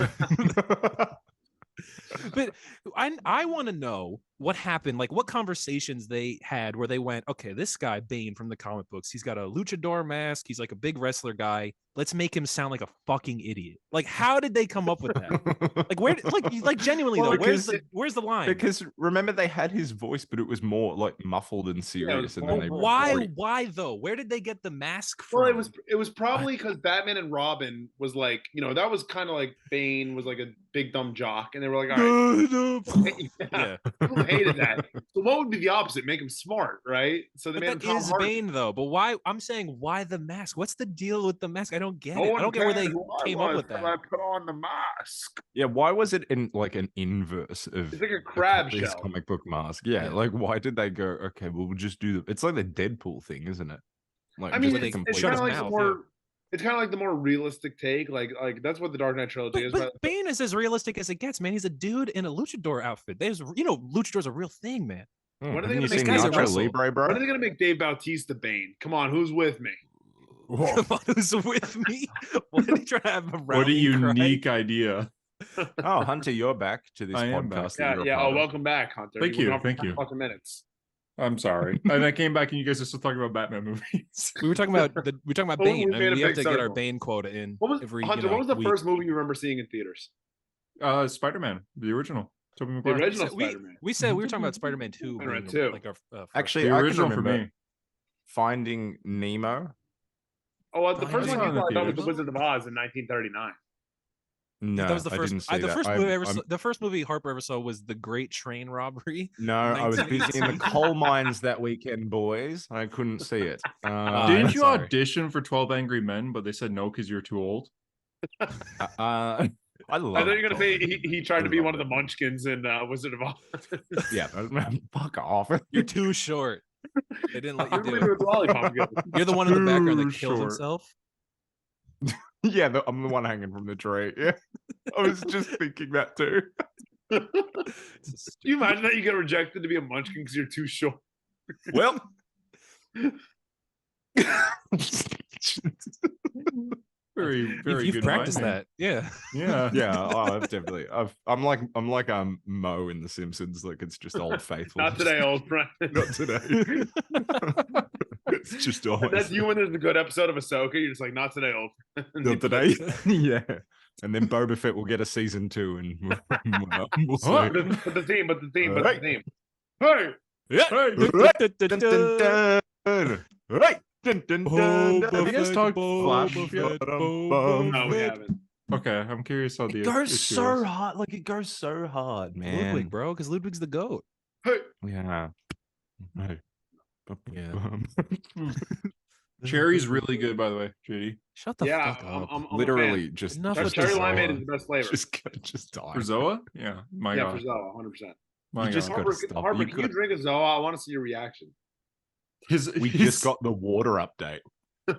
But I want to know what happened, like what conversations they had where they went, okay, this guy Bane from the comic books, he's got a luchador mask, he's like a big wrestler guy. Let's make him sound like a fucking idiot. Like, how did they come up with that? Like, where, like genuinely though, where's the line? Because remember they had his voice, but it was more like muffled and serious. Yeah, and then they why though? Where did they get the mask from? Well, it was probably because Batman and Robin was like, that was kind of like Bane was like a big dumb jock, and they were like, all right, yeah. People hated that. So what would be the opposite? Make him smart, right? So they made him Tom Hardy. Bane though. But why? I'm saying why the mask? What's the deal with the mask? I don't get it. I don't get where they came up with that. I put on the mask. Yeah, why was it in like an inverse of it's like a crab shell comic book mask? Yeah, like why did they go? Okay, well we'll just do the. It's like the Deadpool thing, isn't it? Like, I mean, it's kind of like it's kind of like the more realistic take. Like that's what the Dark Knight trilogy is. But Bane is as realistic as it gets, man. He's a dude in a luchador outfit. There's, luchador's a real thing, man. When are they going to make When are they going to make Dave Bautista Bane? Come on, who's with me? Who's with me? What are they trying to have a what a unique idea. Oh, Hunter, you're back to this podcast. Yeah. Oh, welcome back, Hunter. Thank you. Fucking minutes. I'm sorry. And I came back and you guys are still talking about Batman movies. We were talking about Bane. We have to get our Bane quota in. Hunter, what was the first movie you remember seeing in theaters? Spider-Man, the original. The original Spider-Man. We said we were talking about Spider-Man 2. Spider-Man 2. Like actually, the I original can remember for me. Finding Nemo. Oh, well, the first one you thought was The Wizard of Oz in 1939. No, that was the first. I didn't see that. First movie the first movie Harper ever saw was The Great Train Robbery. No, I was busy in the coal mines that weekend, boys. I couldn't see it. Didn't you audition for 12 Angry Men, but they said no because you're too old? I thought you were gonna say he tried to be one of the Munchkins in Wizard of Oz. Yeah, fuck off. You're too short. They didn't let you do it. You're the one in the background that killed himself. Yeah, I'm the one hanging from the tree. Yeah, I was just thinking that too. Can you imagine that you get rejected to be a Munchkin because you're too short? Well, very you've good. Practiced that, yeah. Oh, I've definitely. I'm like Mo in The Simpsons. Like it's just Old Faithful. Not today, old friend. Not today. It's just always. That's you when there's a good episode of Ahsoka. You're just like, not today, old friend. Not today. Yeah. And then Boba Fett will get a season 2, and we'll see. But the theme. Hey. Yeah. Right. Have you guys talked Flash? No, we haven't. Okay, I'm curious how the it goes so hard. Like it goes so hard, man. Ludwig, bro, because Ludwig's the GOAT. Hey. Yeah. Hey. Yeah. Cherry's really good, by the way, JD. Shut the fuck up. I'm literally just cherry limeade is the best flavor. Just die. For Zoa? Yeah. My God. For Zoa, 100%. My God. Harper, can you drink a Zoa? I want to see your reaction. We just got the water update. We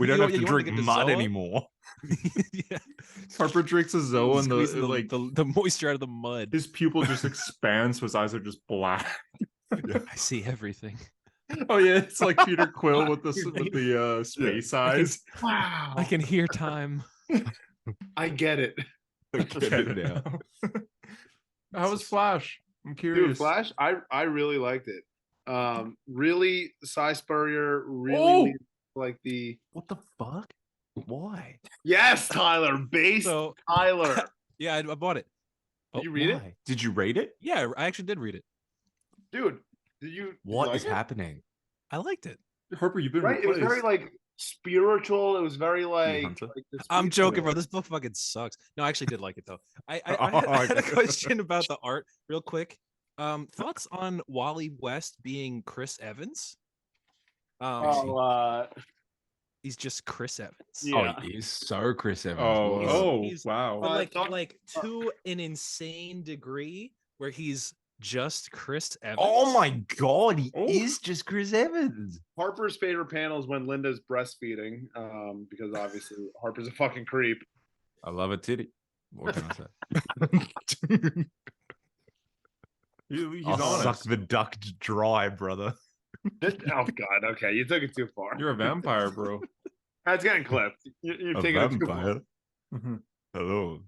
don't have to drink mud anymore. Yeah. Harper drinks a Zoa and the moisture out of the mud. His pupil just expands, so his eyes are just black. I see everything. Oh yeah, it's like Peter Quill with the space eyes. Wow. I can hear time. I get it. How was Flash? I'm curious. Dude, Flash, I really liked it. Really Cy Spurrier, really like the what the fuck? Why? Yes, Tyler, Tyler. Yeah, I bought it. Did you read it? Did you rate it? Yeah, I actually did read it. Dude, did you What is happening? I liked it. Harper, you've been right. It was very like spiritual. It was very like I'm joking, bro. This book fucking sucks. No, I actually did like it though. I had a question about the art real quick. Thoughts on Wally West being Chris Evans? He's just Chris Evans. Yeah. Oh, he is so Chris Evans. Wow. But like to an insane degree where he's just Chris Evans. Oh my God, he is just Chris Evans. Harper's favorite panel is when Linda's breastfeeding, because obviously Harper's a fucking creep. I love a titty. What can I say? He's I'll honest. suck the duck dry, brother. Oh God, okay, you took it too far. You're a vampire, bro. That's getting clipped. You're taking it too far. Hello.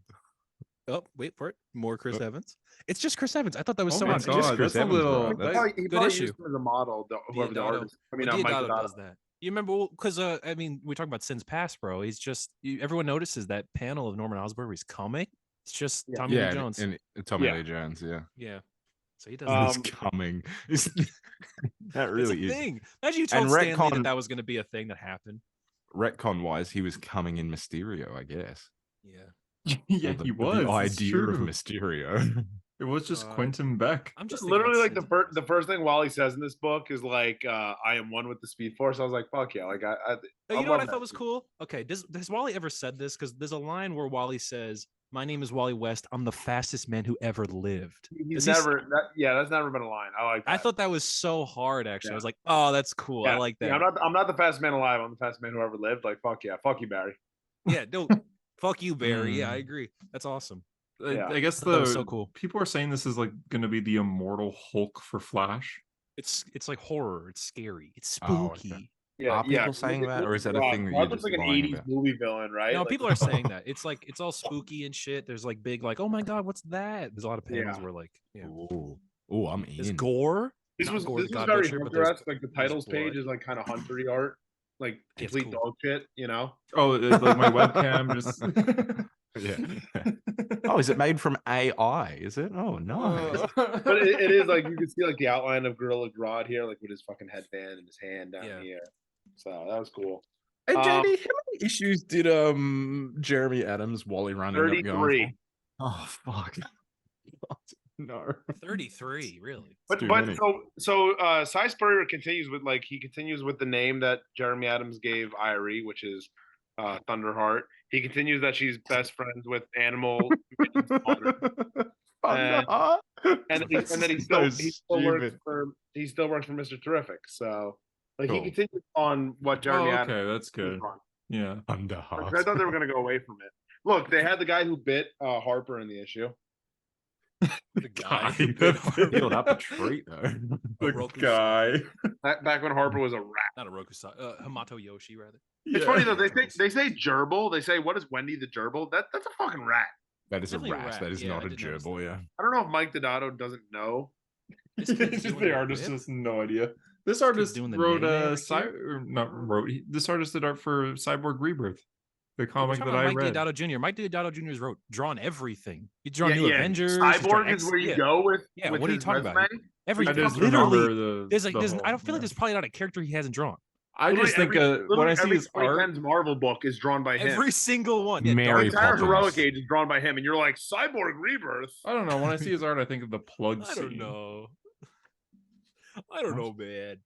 Oh, wait for it. More Chris Evans. It's just Chris Evans. I thought that was so my much. God, Just Chris that's a Evans, little. bro. He Good probably issue. used him as a model, whoever the artist. I mean, Mike Diodato Diodato. does that. You remember, because I mean, we talk about Sins Past, bro. He's just everyone notices that panel of Norman Osborn where he's coming. It's just Tommy Lee Jones. And Tommy Lee Jones, Yeah. So he does. He's coming. That really it's a is. Thing. Imagine you told And Stan Lee retcon- that was going to be a thing that happened. Retcon wise, he was coming in Mysterio, I guess. Yeah. Yeah, Or he was. The It's idea of true. Mysterio. It was just Quentin Beck. I'm just Literally like thinking the first thing Wally says in this book is like, "I am one with the Speed Force." I was like, "Fuck yeah!" Like you know what I thought was cool? Okay, has Wally ever said this? Because there's a line where Wally says, "My name is Wally West. I'm the fastest man who ever lived." He's never. That's never been a line. I like that. I thought that was so hard. Actually, I was like, "Oh, that's cool. I like that." Yeah, I'm not the fastest man alive. I'm the fastest man who ever lived. Like, fuck yeah, fuck you, Barry. Yeah, no, fuck you, Barry. Yeah, I agree. That's awesome. I guess that was so cool. People are saying this is like going to be the immortal Hulk for Flash. It's like horror. It's scary. It's spooky. Okay. Yeah, Are people saying that, or is that a thing that you're Harper's just like an lying 80s about? movie villain, right? No, Like, people are saying that. It's like it's all spooky and shit. There's like big, like, oh my god, what's that? There's a lot of panels where like, Oh, I'm in. There's gore. This Not was gore, this the was God very Butcher, but there's- Hunter-esque. Like the titles blood. page is like kind of huntery art, like It's complete cool. dog shit, you know? Oh, it's like my webcam just. Yeah. Oh, is it made from AI? Is it? Oh, no. But it is like you can see like the outline of Gorilla Grodd here, like with his fucking headband and his hand down here. So that was cool. Hey, JD, how many issues did Jeremy Adams, Wally Run, end up going 33. for? Oh, fuck. No. 33, really. But Cy Spurrier continues with the name that Jeremy Adams gave Irie, which is Thunderheart. He continues that she's best friends with Animal. and then he still works for Mr. Terrific. So like Cool. he continues on what Jeremy Adams. Okay, that's good. on. Yeah. Thunderheart. I thought they were going to go away from it. Look, they had the guy who bit Harper in the issue. The guy Healed up a treat though. The guy. Back when Harper was a rat. Not a Roku, Hamato Yoshi, rather. It's funny though. They say gerbil. They say, "What is Wendy the gerbil?" That's a fucking rat. That is a Definitely a rat. rat. That is Yeah, not I a did notice gerbil. Yeah. I don't know if Mike Diodato doesn't know. The artist has no idea. This artist wrote this artist did art for Cyborg Rebirth, the comic that I Mike read. Diodato Jr. Mike Diodato Jr. has drawn everything. He's drawn New Avengers. Cyborg is where you go with. Yeah, with what are you his talking resume? about? Everything. I just Literally, remember there's like, the I don't feel like there's probably not a character he hasn't drawn. I just think when I see his art, Men's Marvel book is drawn by him. Every single one. Yeah, Mary the entire Poppins. Heroic Age is drawn by him, and you're like Cyborg Rebirth. I don't know. When I see his art, I think of the plug I scene. don't know. I don't know, man.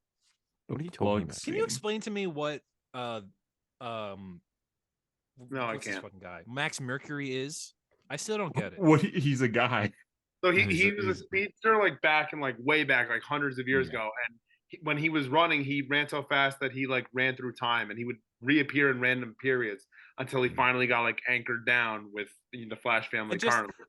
What are you talking about? Can you explain to me what No, I what's this can't. fucking guy Max Mercury is? I still don't get it. What he's a guy. So he was a speedster like back in like way back like hundreds of years ago, and when he was running, he ran so fast that he like ran through time, and he would reappear in random periods until he finally got like anchored down with the Flash family.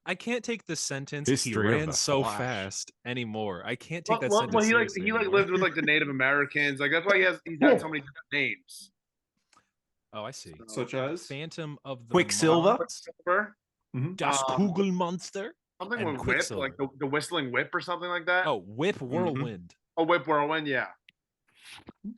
I can't take the sentence History he of ran the so Flash. fast anymore. I can't take that Well, sentence he seriously he anymore. lived with like the Native Americans. Like that's why he's had so many different names. Oh, I see. Such as Phantom of the Quicksilver? Quicksilver? Das Kugelmonster. Something And with Whip, Quicksilver. like the whistling whip or something like that. Oh, Whip Whirlwind. Oh, Whip Whirlwind, yeah.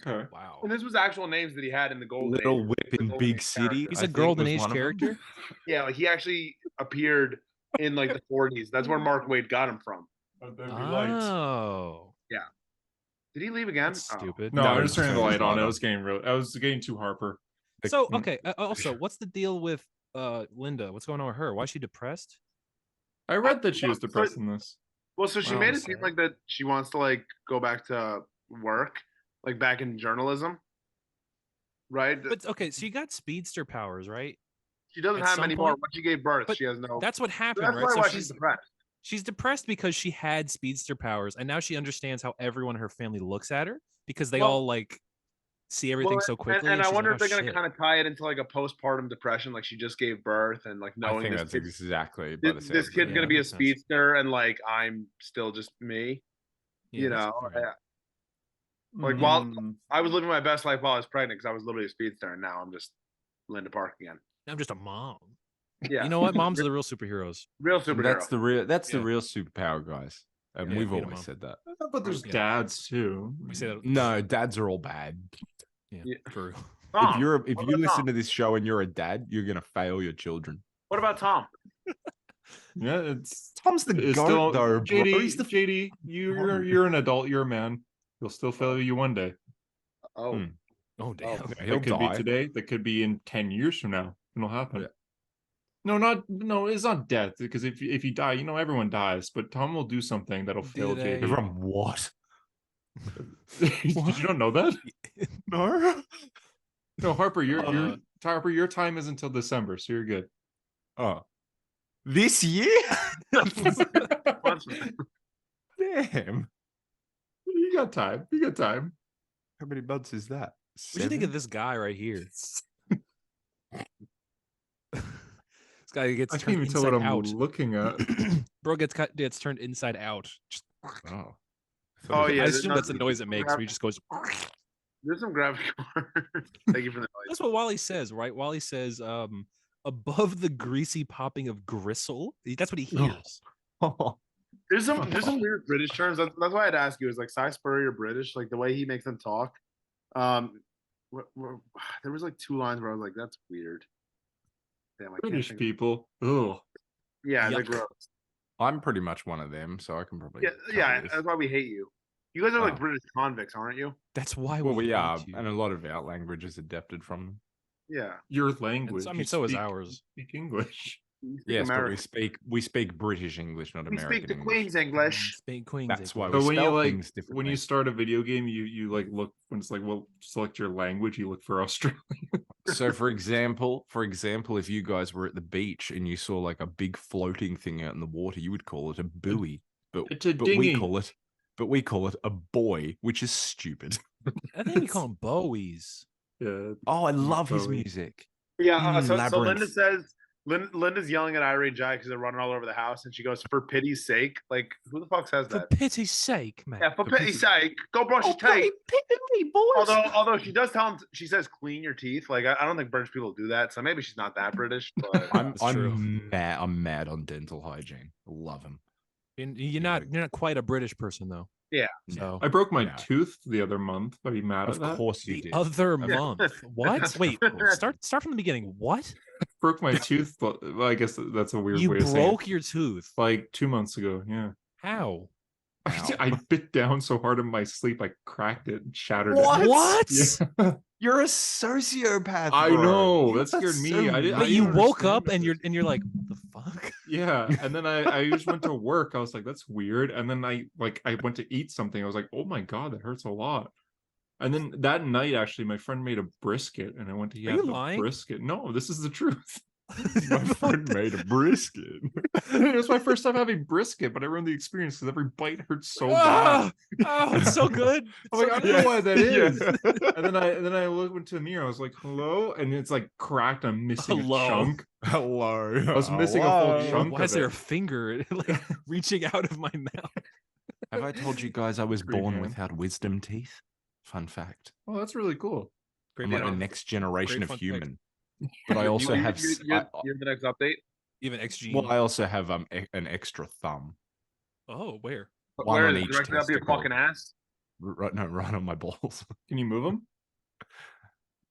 okay. Wow. And this was actual names that he had in the Golden Little Age. Whip in Golden Big Age City. character. He's I a think Golden was Age one of them. character. Yeah, like he actually appeared in like the 40s. That's where Mark Waid got him from. Oh, Yeah. Did he leave again? that's stupid. No, No, I was turning the it's light on. not I was getting too Harper. So okay. Also, what's the deal with Linda? What's going on with her? Why is she depressed? I read that she was depressed in this. Well, so she made it seem like that she wants to like go back to work, like back in journalism, right? But okay, so you got speedster powers, right? She doesn't have them anymore. Once she gave birth, she has no. That's what happened, That's right? why So she's depressed. She's depressed because she had speedster powers, and now she understands how everyone in her family looks at her because they all like see everything so quickly. And I wonder if they're going to kind of tie it into like a postpartum depression, like she just gave birth and like knowing I think that's exactly this kid's going to be a speedster and like I'm still just me, you know. Like while I was living my best life while I was pregnant because I was literally a speedster, and now I'm just Linda Park again. I'm just a mom. Yeah, you know what? Moms are the real superheroes. Real superheroes. That's the real superpower, guys. And we've always said that. But there's dads too. We say that. No, dads are all bad. Yeah, true. Tom, if you listen to this show and you're a dad, you're gonna fail your children. What about Tom? Yeah, it's Tom's the goat, still, though, bro. JD, you're an adult. You're a man. He'll still fail you one day. Oh damn! That could be today. That could be in 10 years from now. It'll happen. Yeah. No, it's not death, because if you die, you know everyone dies, but Tom will do something that'll fail JD. Everyone what? Did you not know that? No, Harper, your time is until December, so you're good. Oh. This year? Damn. You got time. How many months is that? What do you think of this guy right here? This guy gets. I can't even tell what I'm looking at. Bro gets turned inside out. Oh. I assume that's the noise it makes. Where he just goes. There's some graphic. Thank you for the noise. That's what Wally says, right? Wally says, above the greasy popping of gristle. That's what he hears. There's some weird British terms. That's why I'd ask you. Is like Cy Spurrier British? Like the way he makes them talk. There was like 2 lines where I was like, "That's weird." Damn, British people. Oh. Yeah, they're gross. I'm pretty much one of them, so I can probably. Yeah. That's why we hate you. You guys are like British convicts, aren't you? That's why. We are, and a lot of our language is adapted from them. Yeah. Your language. I mean, so is ours. Speak English. Yes, but we speak British English, not American. We speak the Queen's English. Speak Queen's. That's why. But when you start a video game, you like look when it's like, well, select your language. You look for Australian. So, for example, if you guys were at the beach and you saw like a big floating thing out in the water, you would call it a buoy. But we call it a buoy, which is stupid. I think we call them bowies. Yeah. Oh, I love his music. Yeah. So Linda says. Linda's yelling at Irene Jai because they're running all over the house, and she goes, "For pity's sake!" Like, who the fuck says that? For pity's sake, man. Yeah, for pity's sake, go brush your teeth. Pity, boys. Although she does tell him, she says, "Clean your teeth." Like, I don't think British people do that, so maybe she's not that British. But I'm mad on dental hygiene. Love him. You're not quite a British person though. Yeah. So I broke my tooth the other month. Are you mad at that? Of course you did. Other month. What? Wait. Start from the beginning. What? Broke my tooth. Well, I guess that's a weird way to say it. You broke your tooth like 2 months ago. Yeah. How? I bit down so hard in my sleep, I cracked it and shattered it. What? Yeah. You're a sociopath. I know. That scared me. But you woke up and you're like, what the fuck? Yeah. And then I just went to work. I was like, that's weird. And then I went to eat something. I was like, oh my God, that hurts a lot. And then that night, actually, my friend made a brisket, and I went to have the brisket. No, this is the truth. My friend made a brisket. It was my first time having brisket, but I ruined the experience because every bite hurt so bad. Oh, it's so good. I'm like, I don't know why that is. And then I looked into the mirror. I was like, hello, and it's like cracked. I'm missing a chunk. Hello. I was missing a whole chunk. Why is there a finger like reaching out of my mouth? Have I told you guys I was born without wisdom teeth? Fun fact. Oh, that's really cool. I'm like the next generation of human. But I also have. You're the next update. Even XG. Well, I also have an extra thumb. Oh, where? Where is it? Directly up your fucking ass? Right on my balls. Can you move them?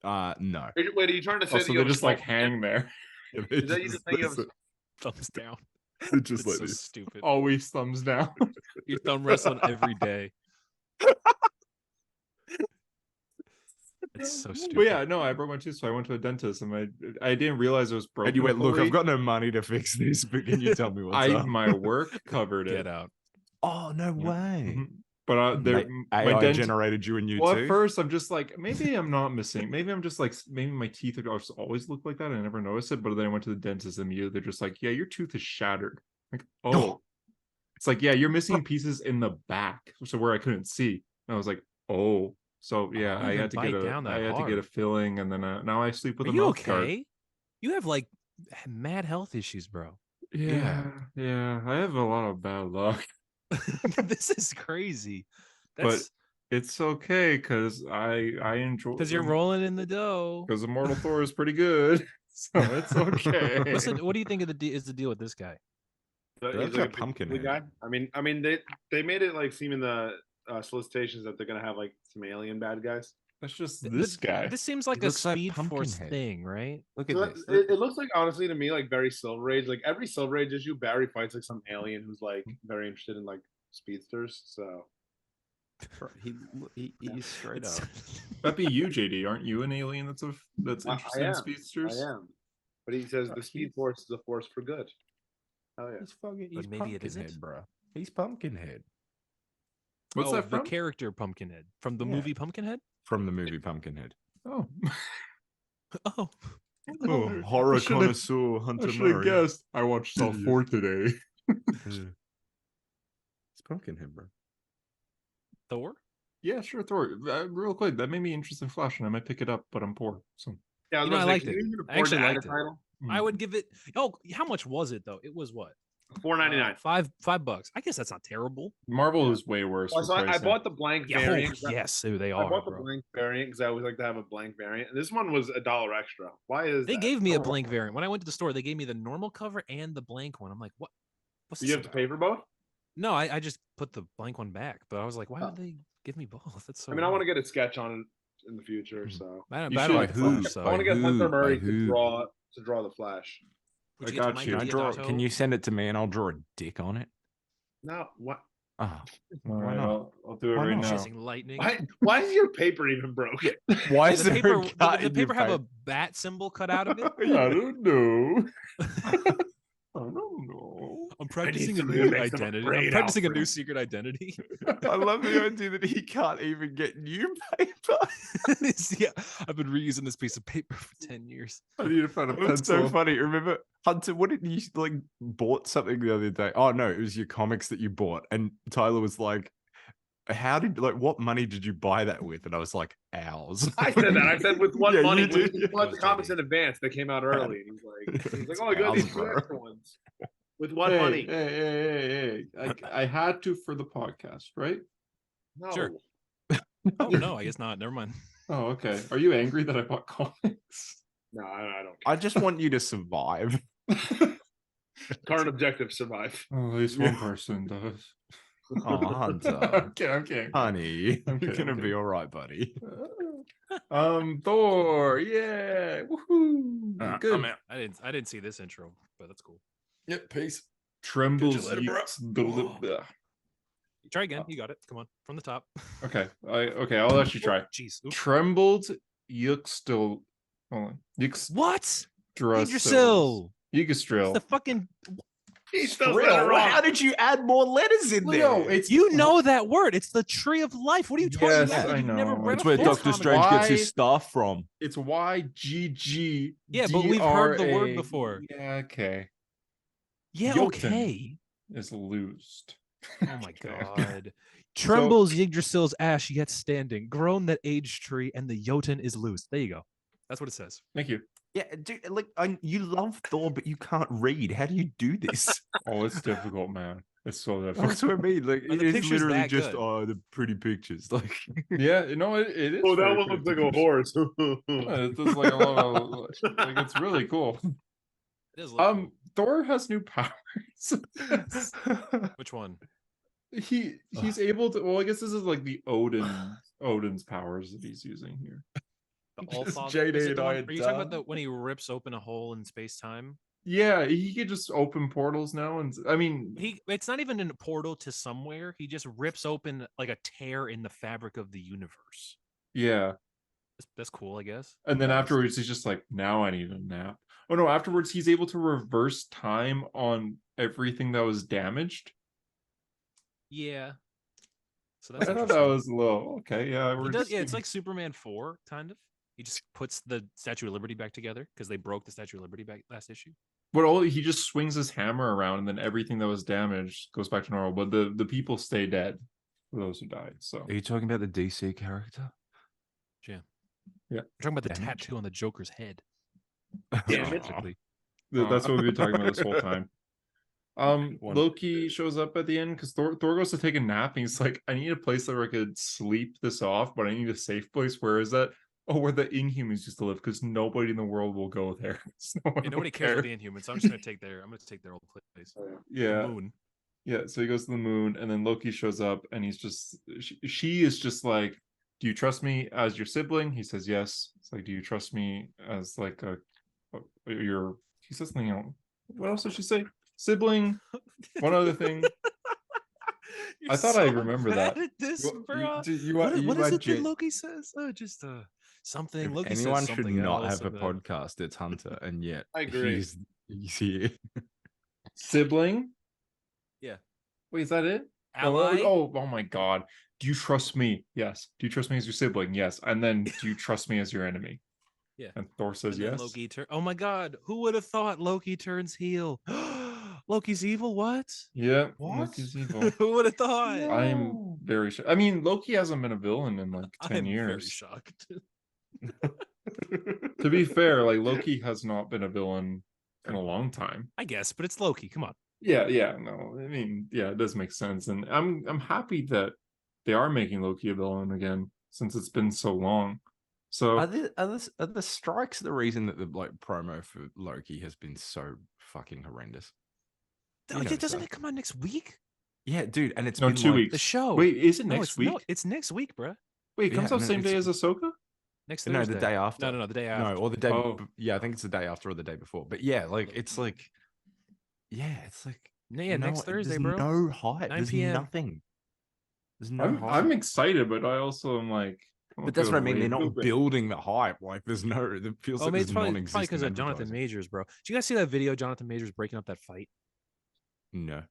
No. Wait, are you trying to say that they just like hang there? Is that you just think of thumbs down? It's just like so this. Stupid. Always thumbs down. You're thumb wrestling every day. It's so stupid. But yeah, no, I broke my tooth, so I went to a dentist, and I didn't realize it was broken. And you went, look, I've got no money to fix this, but can you tell me what's up? My work covered it. Get out. Oh, no way. Mm-hmm. But AI generated you a new well, tooth? at first I'm just like, maybe I'm not missing. Maybe I'm just like, maybe my teeth have always looked like that. I never noticed it. But then I went to the dentist and they're just like, yeah, your tooth is shattered. Like, oh. It's like, yeah, you're missing pieces in the back. So where I couldn't see. And I was like, oh. So yeah, I had to get a filling, and then now I sleep with a mouth guard. You have like mad health issues, bro. Yeah. I have a lot of bad luck. This is crazy. But it's okay because I enjoy, because you're rolling in the dough. Because Immortal Thor is pretty good, so it's okay. Listen, what do you think of is the deal with this guy? He's like a pumpkin guy. I mean, they made it like seem in the solicitations that they're gonna have like some alien bad guys. That's just this guy. This seems like a Speed Force thing, right? Look at this. It looks like, honestly, to me, like very Silver Age. Like every Silver Age issue, Barry fights like some alien who's like very interested in like speedsters. So he's straight up. That'd be you, JD. Aren't you an alien that's interested in speedsters? I am. But he says the Speed Force is a force for good. Oh yeah. He's Pumpkinhead, bro. He's Pumpkinhead. What's that from? The character Pumpkinhead from the movie Pumpkinhead. From the movie Pumpkinhead. Oh. Horror connoisseur Hunter I should have guessed. I watched Saw 4 today. It's Pumpkinhead, bro. Thor? Yeah, sure, Thor. Real quick, that made me interested in Flash, and I might pick it up, but I'm poor. So yeah, I liked it. I actually liked it. I would give it. Oh, how much was it though? It was what? $4.99. $5. I guess that's not terrible. Marvel is way worse. So I bought the blank variant. Yes, they are. I bought the blank variant because I always like to have a blank variant. And this one was $1 extra. Why is they gave me a blank variant when I went to the store? They gave me the normal cover and the blank one. I'm like, what? What's you have to pay for both? No, I just put the blank one back. But I was like, why would they give me both? That's so. I mean, I want to get a sketch on it in the future. So I want to get Hunter Murray to draw the Flash. I got you. Can you send it to me and I'll draw a dick on it? No, what? Oh, why not? I'll do it right now. Chasing lightning. Why is your paper even broken? Why is the paper have a bat symbol cut out of it? I don't know. I don't know. I'm practicing a new identity. I'm practicing a new secret identity. I love the idea that he can't even get new paper. Yeah, I've been reusing this piece of paper for 10 years. I need to find a pencil. It's so funny. Remember, Hunter, what did you like bought something the other day? Oh no, it was your comics that you bought. And Tyler was like, what money did you buy that with? And I was like, ours. I said that. I said with what money? We bought the comics in advance. They came out early. And he's like, oh, I got these extra ones. With what money? Hey. I had to for the podcast, right? No. Sure. Oh, no, I guess not. Never mind. Oh, okay. Are you angry that I bought comics? No, I don't care. I just want you to survive. Current objective, survive. Oh, at least one person does. Oh, Hunter. Okay. Honey, you're gonna be all right, buddy. Thor, yeah. Woohoo. Good. I didn't see this intro, but that's cool. Yep, peace. Trembles. Try again. You got it. Come on. From the top. Okay. I'll actually try. Jeez. Trembled Yggdrasil. Hold on. What? Yggdrasil. The fucking How did you add more letters in there? No, it's know that word. It's the tree of life. What are you talking about? I know. Never read It's where Doctor Strange gets his stuff from. It's YGG. Yeah, but we've heard the word before. Yeah, okay. Yeah, Jotun okay. Is loosed. Oh my god. Trembles Yggdrasil's ash yet standing. Grown that aged tree, and the Jotun is loose. There you go. That's what it says. Thank you. Yeah, dude, like you love Thor, but you can't read. How do you do this? Oh, it's difficult, man. It's so difficult. That's what I mean. Like it's literally just the pretty pictures. Like yeah, it is. Oh, that one looks like a horse. It does like a lot of, like it's really cool. It is cool. Thor has new powers. Which one? He's able to. Well, I guess this is like the Odin's powers that he's using here. Are you talking about when he rips open a hole in space-time? Yeah, he could just open portals now, and I mean, it's not even a portal to somewhere. He just rips open like a tear in the fabric of the universe. Yeah, that's cool, I guess. And then afterwards, he's just like, now I need a nap. Oh no! Afterwards, he's able to reverse time on everything that was damaged. Yeah. So I thought that was a little okay. Yeah, it's like Superman 4, kind of. He just puts the Statue of Liberty back together because they broke the Statue of Liberty back last issue. But he just swings his hammer around, and then everything that was damaged goes back to normal. But the people stay dead for those who died. So are you talking about the DC character? Yeah. Yeah. We're talking about the tattoo on the Joker's head. Damn it. That's what we've been talking about this whole time. Loki shows up at the end because Thor goes to take a nap, and he's like, I need a place where I could sleep this off, but I need a safe place. Where is that? Oh, where the Inhumans used to live, because nobody in the world will go there. Nobody cares about the Inhumans, so I'm just gonna take their old place. Yeah. The moon. Yeah, so he goes to the moon, and then Loki shows up, and he's just she is just like, do you trust me as your sibling? He says yes. It's like, do you trust me as like your he says something else. What else did she say? Sibling. One other thing. I thought I remember that. This, bro. What is it that Loki says? Just something. If Loki anyone says should something not else have a podcast, it's Hunter, and yet I agree. He's here. Sibling. Yeah. Wait, is that it? Ally? Oh my God. Do you trust me? Yes. Do you trust me as your sibling? Yes. And then, do you trust me as your enemy? Yeah. And Thor says and yes. Loki oh my God! Who would have thought Loki turns heel? Loki's evil? What? Yeah. What? Loki's evil. Who would have thought? No. I'm very shocked. I mean, Loki hasn't been a villain in like 10 years. I'm very shocked. To be fair, like Loki has not been a villain in a long time. I guess, but it's Loki. Come on. Yeah, no. I mean, yeah, it does make sense, and I'm happy that they are making Loki a villain again since it's been so long. So are the strikes the reason that the promo for Loki has been so fucking horrendous? Doesn't it come out next week? Yeah, dude, and it's been 2 weeks. The show. Wait, is it next week? No, it's next week, bro. Wait, it comes out same day as Ahsoka? Next Thursday. No, the day after. No, the day after. No, or the day. Yeah, I think it's the day after or the day before. But yeah, it's like next Thursday, there's bro. No hype. 9 There's p.m. nothing. There's no hype. I'm excited, but I also am like. But that's what I mean. They're not building the hype. Like there's no. It feels like it's there's probably because of Jonathan Majors, bro. Did you guys see that video? Jonathan Majors breaking up that fight. No.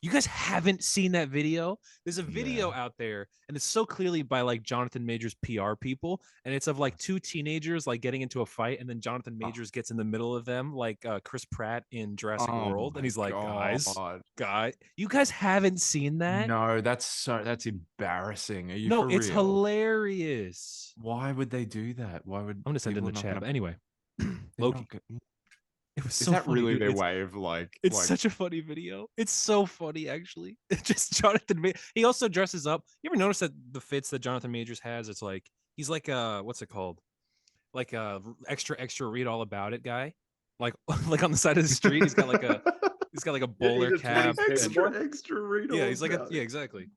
You guys haven't seen that video? There's a video out there, and it's so clearly by like Jonathan Majors PR people, and it's of like two teenagers like getting into a fight, and then Jonathan Majors gets in the middle of them, like Chris Pratt in Jurassic World, and he's like, guys, you guys haven't seen that? No, that's embarrassing. Are you? No, for it's real? Hilarious. Why would they do that? Why would I'm gonna send it in the chat? But anyway, Loki. It was so so that funny, really dude. their way of like? It's such a funny video. It's so funny, actually. Just Jonathan. He also dresses up. You ever notice that the fits that Jonathan Majors has? It's like he's like what's it called? Like a extra read all about it guy. Like on the side of the street, he's got like a bowler cap. Extra read. Yeah, he's like yeah, exactly.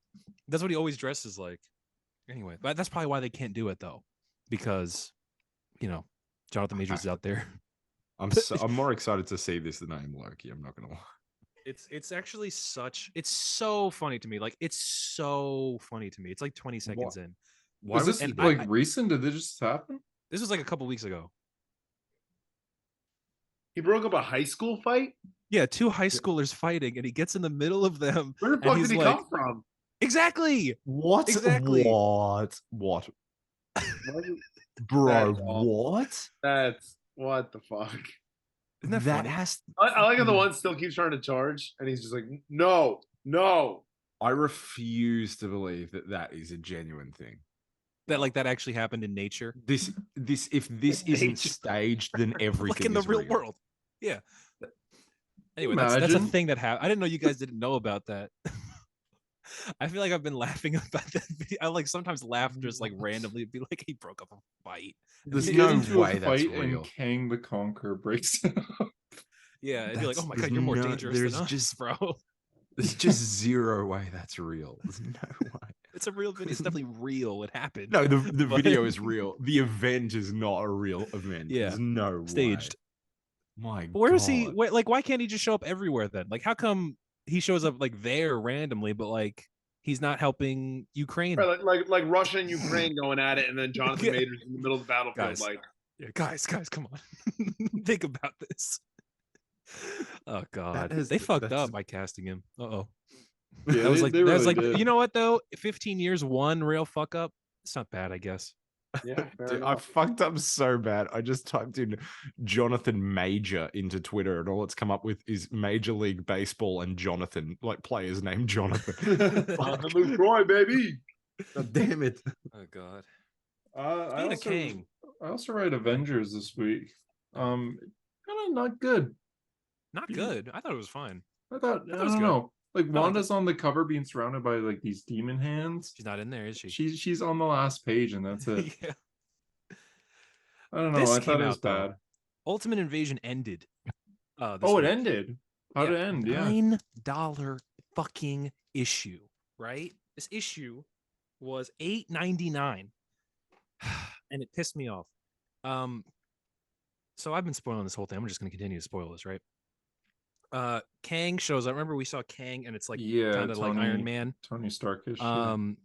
That's what he always dresses like. Anyway, but that's probably why they can't do it though, because Jonathan Majors is out there. I'm more excited to see this than I am Loki. I'm not gonna lie. It's actually it's so funny to me. Like it's so funny to me. It's like 20 seconds in. Why was this recent? Did this just happen? This was like a couple weeks ago. He broke up a high school fight? Yeah, two high schoolers fighting, and he gets in the middle of them. Where the fuck did he come from? Exactly. What? Exactly. What? Bro, what? That's what the fuck? Isn't that funny? I like how the one still keeps trying to charge, and he's just like, no. I refuse to believe that is a genuine thing. That actually happened in nature. If this isn't staged, then everything like in the real world. Yeah. Anyway, that's a thing that happened. I didn't know you guys didn't know about that. I feel like I've been laughing about that video. I like sometimes laugh just like randomly, be like, he broke up a fight. There's no way that's real. And Kang the Conqueror breaks it up. Yeah, it'd be like, oh my god, you're more dangerous than us, bro. There's just zero way that's real. There's no way. It's a real video. It's definitely real. It happened. No, the video is real. The event is not a real event. Yeah, there's no staged. Way. My God. Where is he? Like, why can't he just show up everywhere then? Like, how come he shows up like there randomly, but like he's not helping Ukraine? Right, like Russia and Ukraine going at it, and then Jonathan Majors in the middle of the battlefield. Guys, come on, think about this. Oh God, they fucked up by casting him. Yeah, That was like, did. you know what though? 15 years, one real fuck up. It's not bad, I guess. Yeah, Dude, I fucked up so bad. I just typed in Jonathan Major into Twitter, and all it's come up with is Major League Baseball and Jonathan, like players named Jonathan. Jonathan Luke Troy, baby. God damn it. Oh god. I also read Avengers this week. Kind of not good. Not good. I thought it was fine. I don't know. Like Wanda's on the cover being surrounded by like these demon hands. She's not in there, is she? She's on the last page and that's it. Yeah. I don't know. I thought it was bad. Ultimate Invasion ended. It ended. How did it end? Yeah. $9 fucking issue, right? This issue was $8.99. And it pissed me off. So I've been spoiling this whole thing. I'm just gonna continue to spoil this, right? Kang shows up. Remember we saw Kang and it's like kind of like Iron Man. Tony Starkish. And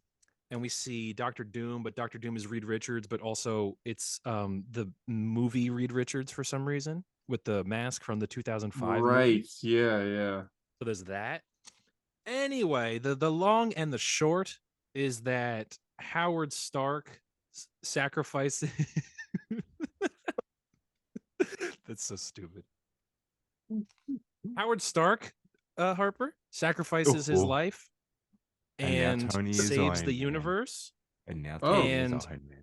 we see Dr. Doom, but Dr. Doom is Reed Richards, but also it's the movie Reed Richards for some reason with the mask from the 2005 right movie. Yeah So there's that. Anyway, the long and the short is that Howard Stark sacrifices that's so stupid. Howard Stark, Harper, sacrifices his life and saves the universe. And now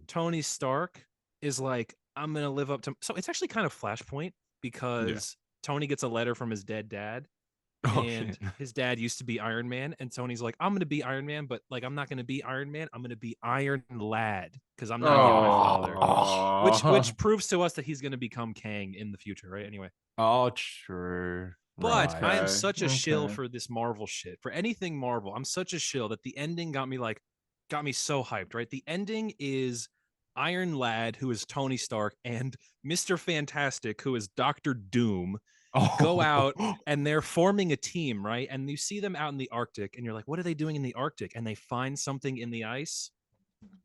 Tony Stark is like, I'm gonna live up to. So it's actually kind of Flashpoint because Tony gets a letter from his dead dad, and his dad used to be Iron Man, and Tony's like, I'm gonna be Iron Man, but like I'm not gonna be Iron Man, I'm gonna be Iron Lad because I'm not my father. Which proves to us that he's gonna become Kang in the future, right? Anyway. Oh, true. But I am such a shill for this Marvel shit. For anything Marvel, I'm such a shill that the ending got me so hyped, right? The ending is Iron Lad, who is Tony Stark, and Mr. Fantastic, who is Dr. Doom, go out and they're forming a team, right? And you see them out in the Arctic, and you're like, what are they doing in the Arctic? And they find something in the ice,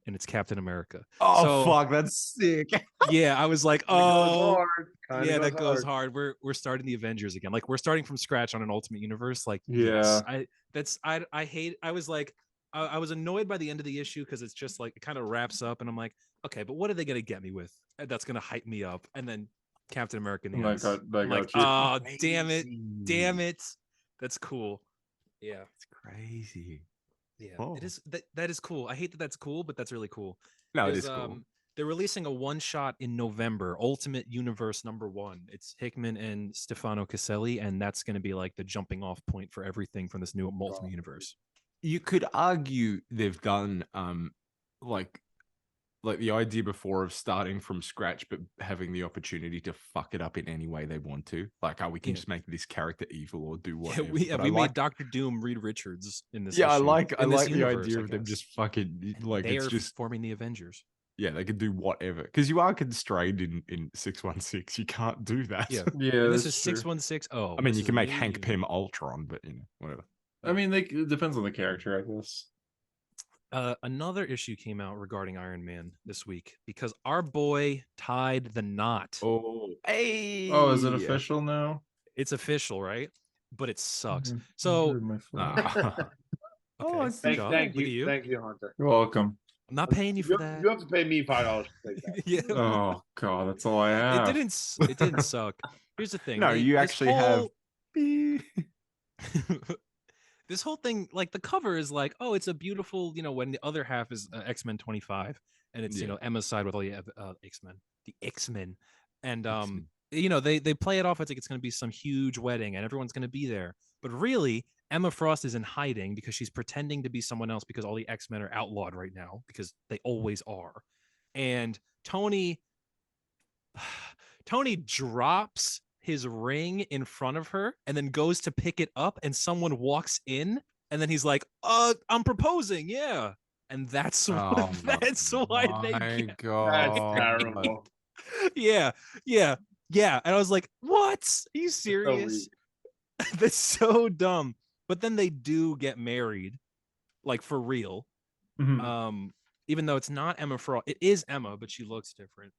and it's Captain America. Fuck, that's sick. Yeah, I was like, that goes hard. We're starting the Avengers again. Like we're starting from scratch on an Ultimate Universe. Like, yes, I hate. I was like, I was annoyed by the end of the issue because it's just like it kind of wraps up, and I'm like, okay, but what are they gonna get me with? That's gonna hype me up, and then Captain America in the ice. Oh, damn it, that's cool. Yeah, it's crazy. Yeah, it is. That is cool. I hate that that's cool, but that's really cool. No, it is cool. They're releasing a one-shot in November, Ultimate Universe #1. It's Hickman and Stefano Caselli, and that's going to be like the jumping-off point for everything from this new Ultimate Universe. You could argue they've done like the idea before of starting from scratch, but having the opportunity to fuck it up in any way they want to. Like, we can just make this character evil or do whatever. Yeah, we made Dr. Doom Reed Richards in this. Yeah, issue. I like the idea of them just fucking like they it's are just forming the Avengers. Yeah, they could do whatever because you are constrained in 616. You can't do that. Yeah. This is 616. Oh, I mean, you can make Hank Pym Ultron, but whatever. I mean, it depends on the character, I guess. Another issue came out regarding Iron Man this week because our boy tied the knot. Is it official now? It's official, right? But it sucks. So, thank you, Hunter. You're welcome. I'm not paying you for that. You have to pay me $5 to take that. Yeah. Oh god, that's all I have. It didn't suck. Here's the thing. No, you actually have. This whole thing, like the cover is like, oh, it's a beautiful, when the other half is X-Men 25, and it's Emma's side with all the X-Men, and they play it off as like it's going to be some huge wedding and everyone's going to be there, but really Emma Frost is in hiding because she's pretending to be someone else because all the X-Men are outlawed right now because they always are, and Tony drops his ring in front of her and then goes to pick it up and someone walks in and then he's like, I'm proposing, yeah. And that's why they get God. That's terrible. Yeah. And I was like, what? Are you serious? That's so dumb. But then they do get married, like for real. Mm-hmm. Even though it's not Emma Frost, it is Emma, but she looks different.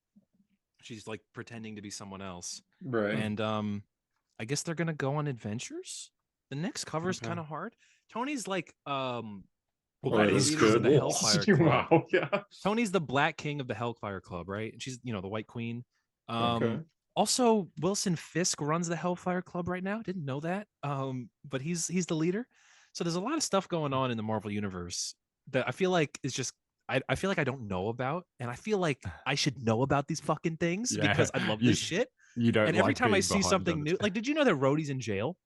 She's like pretending to be someone else. Right. And I guess they're gonna go on adventures. The next cover is kind of hard. Tony's like It's good. of the Hellfire Club. Wow, yeah. Tony's the Black King of the Hellfire Club, right? And she's, the White Queen. Okay. Also, Wilson Fisk runs the Hellfire Club right now. Didn't know that. But he's the leader. So there's a lot of stuff going on in the Marvel universe that I feel like is just I feel like I don't know about, and I feel like I should know about these fucking things because I love this shit. You don't. And every time I see something new, like, did you know that Rhodey's in jail?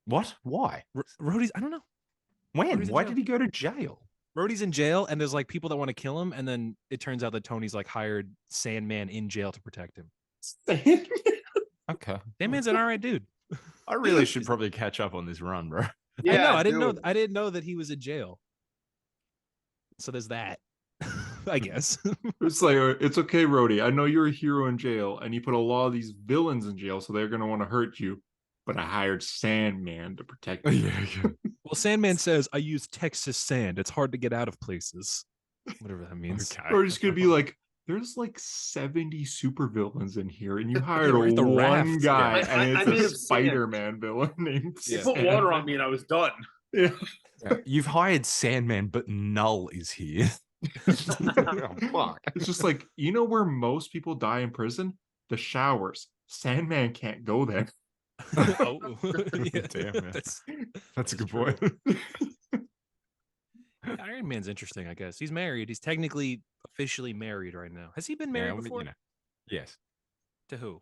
What? Why? Rhodey's, I don't know. When? Why did he go to jail? Rhodey's in jail, and there's like people that want to kill him, and then it turns out that Tony's like hired Sandman in jail to protect him. Okay. Sandman's an alright dude. I really should probably catch up on this run, bro. Yeah, I didn't know that he was in jail. So there's that. I guess. It's like, it's okay, Rhodey. I know you're a hero in jail, and you put a lot of these villains in jail, so they're gonna want to hurt you. But I hired Sandman to protect you. Well, Sandman says, I use Texas sand. It's hard to get out of places. Whatever that means. Okay. Or it's gonna be like, there's like 70 supervillains in here, and you hired the one raft. guy, Yeah. and I it's made a him sand. Spider-Man villain named You put water on me and I was done. Yeah. You've hired Sandman, but Null is here. Oh, fuck. It's just like, you know where most people die in prison? The showers. Sandman can't go there. Oh, yeah. Damn, man. That's a good true. point. Iron Man's interesting, I guess. He's married. He's technically officially married right now. Has he been married before? Yes. To who?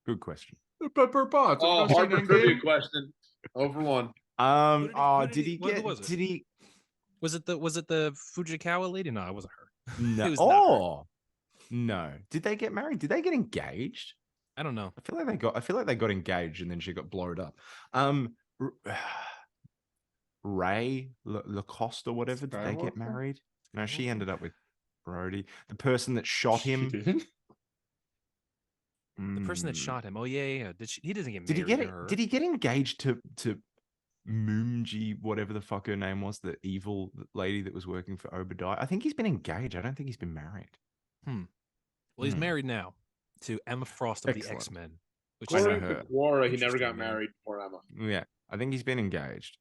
Good question. The Pepper Potts. Oh, Harper trivia question. Over one. Did he get? who was it? Did he? Was it the Fujikawa lady? No, it wasn't her. No. It was not her. No. Did they get married? Did they get engaged? I don't know. I feel like they got engaged and then she got blowed up. Ray Lacoste or whatever, did they get married? No, she ended up with Brody. The person that shot him. The person that shot him. Oh yeah. He doesn't get married. Did he get engaged to Moomji, whatever the fuck her name was, the evil lady that was working for Obadiah? I think he's been engaged. I don't think he's been married. Well, he's married now to Emma Frost of the X-Men. Which I know is her. Quora, he never got married before Emma. Yeah, I think he's been engaged.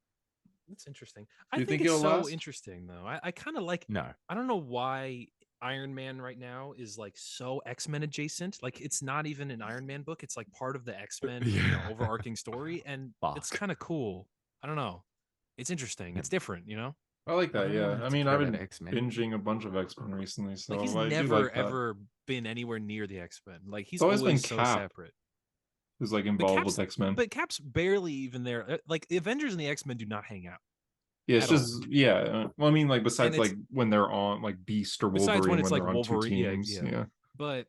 That's interesting. I think it's so interesting though. I kind of like. No, I don't know why Iron Man right now is like so X-Men adjacent. Like it's not even an Iron Man book. It's like part of the X-Men overarching story, and it's kind of cool. I don't know. It's interesting. It's different, I like that. Yeah, I mean, I've been binging a bunch of X-Men recently, so like he's never ever been anywhere near the X-Men. Like he's always been so Cap. Separate. Who's like involved with X-Men, but Cap's barely even there. Like the Avengers and the X-Men do not hang out. Yeah, it's just well, I mean, like besides like when they're on like Beast or Wolverine, when it's like they're on Wolverine, two teams, yeah. But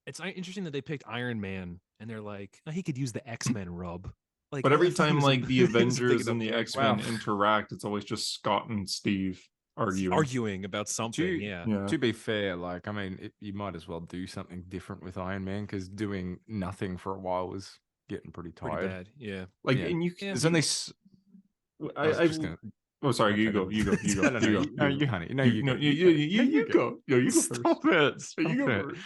it's interesting that they picked Iron Man, and they're like, he could use the X-Men rub. Like, but every time like the Avengers and the X-Men interact, it's always just Scott and Steve arguing about something. To be fair, like I mean, you might as well do something different with Iron Man because doing nothing for a while was getting pretty tired. Pretty bad, yeah. Like, and you can. There's only. Oh, sorry. Okay, you go. You honey. No, you go. You go. No, you go first. Stop it.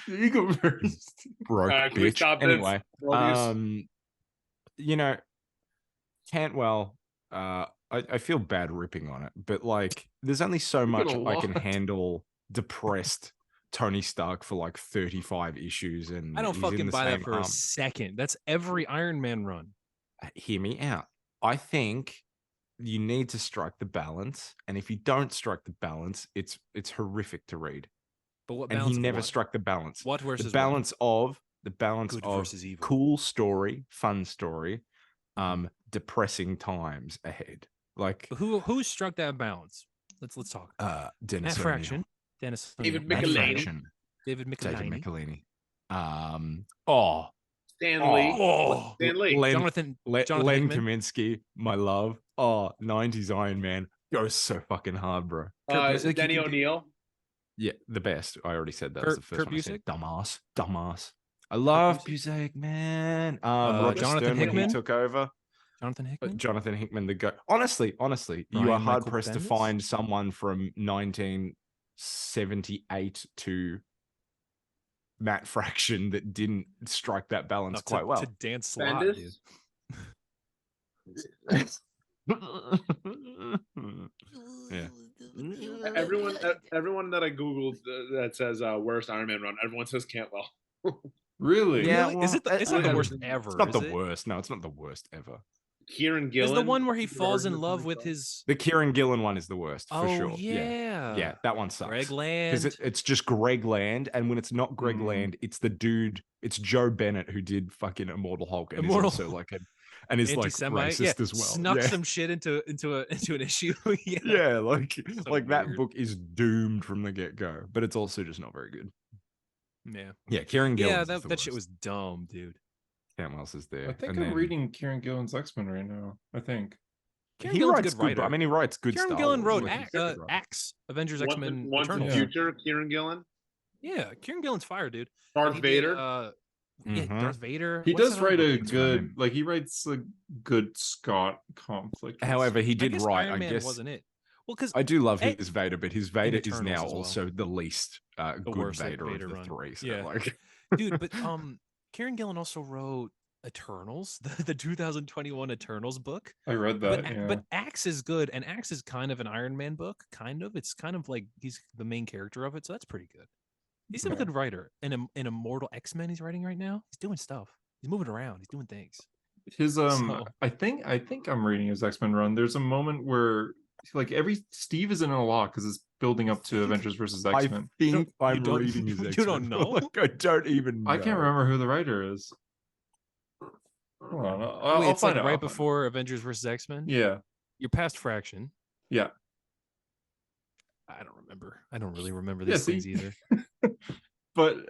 You go first. Broke bitch. Anyway, Cantwell. I feel bad ripping on it, but like, there's only so much I can handle depressed Tony Stark for like 35 issues, and I don't fucking buy that for a second. That's every Iron Man run. Hear me out. I think you need to strike the balance, and if you don't strike the balance, it's horrific to read. But what? And he never struck the balance. What versus the balance what? The balance Good of versus evil. Cool story, fun story, depressing times ahead. Like who struck that balance? Let's talk. Dennis Matt Fraction, Dennis, David Michelini, David Michelini. Stan Lee, Jonathan Len Hickman. Kaminsky, my love. 90s Iron Man goes so fucking hard, bro. Denny O'Neil. Yeah, the best. I already said that. Kurt, was the first Kurt one I said. Busiek? Dumbass. I love Busiek, man. Jonathan Hickman he took over. Jonathan Hickman, the go. Honestly, Brian you are hard Michael pressed Bendis? to find someone from 1978 to Matt Fraction that didn't strike that balance quite well. To dance slot, dude. Yeah. Everyone that I googled that says worst Iron Man run, everyone says Cantwell. Really? Yeah. Well, Is it? It's not the worst ever. It's not the is it? worst. No, it's not the worst ever. Kieran Gillen Is the one where he falls in love with his? The Kieran Gillen one is the worst for sure. Yeah, that one sucks. Greg Land. Because it's just Greg Land, and when it's not Greg Land, it's the dude. It's Joe Bennett who did fucking Immortal Hulk, and is also like and is like racist as well. Snuck some shit into an issue. Yeah, like So that weird. book is doomed from the get go, but it's also just not very good. Yeah, Kieran Gillen. Yeah, that shit was dumb, dude. Cantwell's is there. I think I'm reading Kieran Gillen's X-Men right now. I think. He writes good writer. I mean, he writes good stuff. Kieran Gillen wrote Axe, Avengers, X-Men, Once in the Future, Kieran Gillen. Yeah, Kieran Gillen's fire, dude. Darth Vader. Darth Vader. He does write a good, like he writes a good Scott conflict. However, he did write. Iron Man guess wasn't it? Well, because I do love his Vader, but his Vader is now well. also the least good worst Vader of the run. three. So Yeah. like, dude, but Kieran Gillen also wrote Eternals, the 2021 Eternals book. I read that. But Axe is good, and Axe is kind of an Iron Man book. Kind of, it's kind of like he's the main character of it, so that's pretty good. He's a good writer. In Immortal X-Men, he's writing right now. He's doing stuff. He's moving around. He's doing things. His I think I'm reading his X-Men run. There's a moment where like Steve is in a lot because it's building up to Avengers versus X-Men. I think I'm reading his X-Men. You don't know? Like, I don't even know. I can't remember who the writer is. Hold on, I'll it's find like out. right before Avengers versus X-Men. Yeah, You're past Fraction. Yeah. I don't remember. I don't really remember these things either. But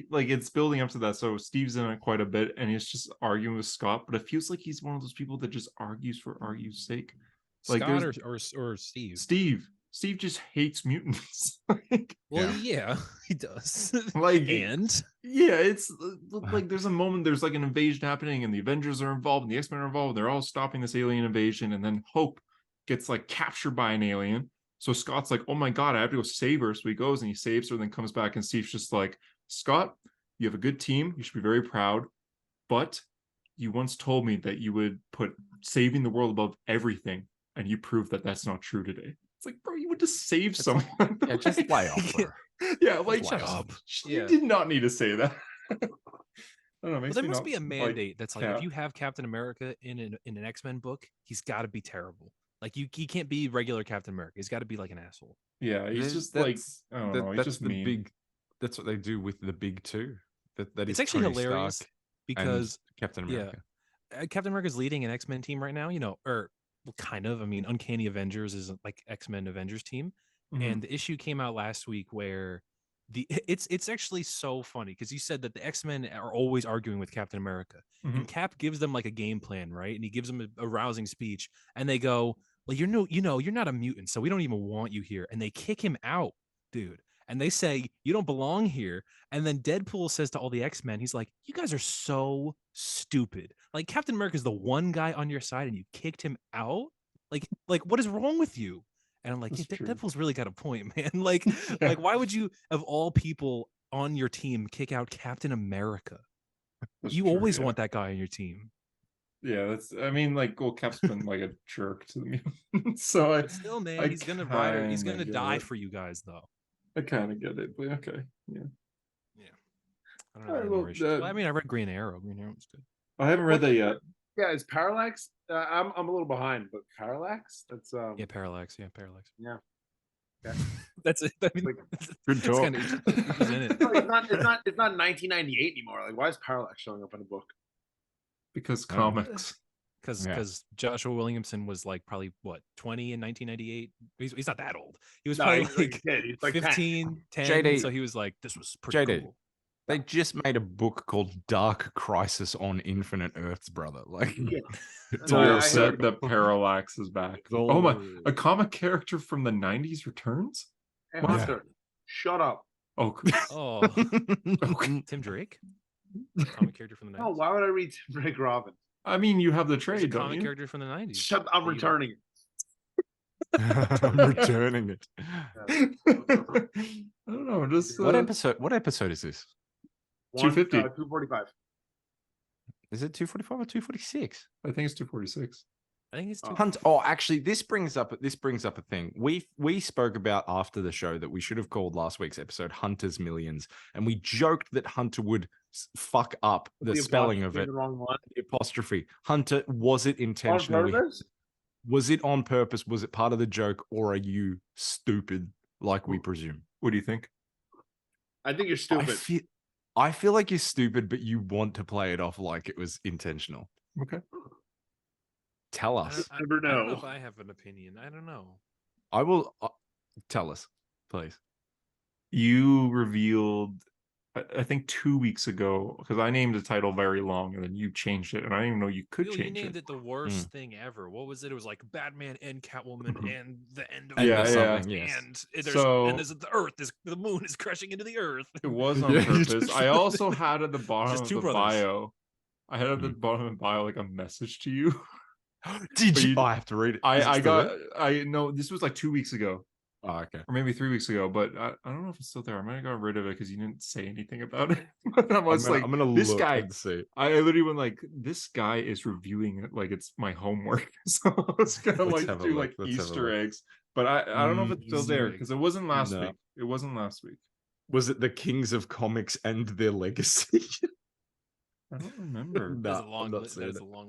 like it's building up to that. So Steve's in it quite a bit, and he's just arguing with Scott. But it feels like he's one of those people that just argues for argue's sake. Like Scott or Steve. Steve just hates mutants. Yeah, he does. It's like there's a moment, there's like an invasion happening, and the Avengers are involved, and the X-Men are involved. They're all stopping this alien invasion, and then Hope gets like captured by an alien. So Scott's like, "Oh my god, I have to go save her." So he goes and he saves her, and then comes back, and Steve's just like, "Scott, you have a good team. You should be very proud. But you once told me that you would put saving the world above everything, and you proved that that's not true today." It's like, bro, you would just save someone. Yeah, just lay off her. Yeah, like shut up. You did not need to say that. I don't know. Well, there must be a mandate that's like if you have Captain America in an X-Men book, he's got to be terrible. Like he can't be regular Captain America. He's got to be like an asshole. Yeah, he's just like I don't know. He's just mean. Big. That's what they do with the big two. That it's actually Tony hilarious Stark because Captain America. Yeah, Captain America's leading an X-Men team right now. Kind of. I mean, Uncanny Avengers is like X-Men Avengers team, and the issue came out last week where it's actually so funny because you said that the X-Men are always arguing with Captain America, and Cap gives them like a game plan, right? And he gives them a rousing speech, and they go, "Well, you're not a mutant, so we don't even want you here," and they kick him out, dude. And they say, "You don't belong here." And then Deadpool says to all the X-Men, he's like, "You guys are so stupid. Like Captain America is the one guy on your side and you kicked him out? Like what is wrong with you?" And I'm like, Deadpool's really got a point, man. Like why would you, of all people on your team, kick out Captain America? You always want that guy on your team. Yeah, Cap's been like a jerk to me. So still, man, he's gonna die for you guys though. I kind of get it, but okay, yeah. I don't know. I mean, I read Green Arrow. Green Arrow was good. I haven't read that yet. Yeah, is Parallax? I'm a little behind, but Parallax? That's Parallax. Yeah, Parallax. Yeah. Yeah. That's it. I mean, good talk. Kind of, he's in it. It's not 1998 anymore. Like, why is Parallax showing up in a book? Because comics. Because Joshua Williamson was like probably 20 in 1998. He's not that old. He was probably he's like 15, 10. JD, so he was like, this was pretty cool. They just made a book called Dark Crisis on Infinite Earths, brother. Like, it's all set that Parallax is back. Oh my! A comic character from the 90s returns. Hey, Hunter, shut up. Oh, Tim Drake, comic character from the 90s. No, why would I read Tim Drake Robin? I mean, you have the trade. Comic character from the 90s. Shut! I'm returning it. I'm returning it. I don't know. Just What episode? What episode is this? 250. 245. Is it 245 or 246? I think it's 246. I think it's Hunt. Oh, actually, this brings up a thing. We spoke about after the show that we should have called last week's episode Hunter's Millions, and we joked that Hunter would fuck up the spelling of it. The wrong one. The apostrophe. Hunter, was it intentionally? Was it on purpose? Was it part of the joke, or are you stupid, like we presume? What do you think? I think you're stupid. I feel like you're stupid, but you want to play it off like it was intentional. Okay. Tell us. I never know. I don't know if I have an opinion. I don't know. I will tell us, please. You revealed, I think 2 weeks ago, because I named the title very long, and then you changed it, and I didn't even know you could change it. You named it the worst thing ever. What was it? It was like Batman and Catwoman and the end of yes. And there's the Earth. The moon is crashing into the Earth. It was on purpose. I also had at the bottom of the bio. I had at the bottom of the bio like a message to you. Did you? I have to read it. I know this was like 2 weeks ago. Oh, okay. Or maybe 3 weeks ago, but I don't know if it's still there. I might have got rid of it because you didn't say anything about it. I was I'm gonna this look guy. And see. I literally went like, this guy is reviewing it like it's my homework. So I was gonna do like Easter eggs. But I don't know if it's still there because it wasn't last week. It wasn't last week. Was it the Kings of Comics and their legacy? I don't remember. That's a long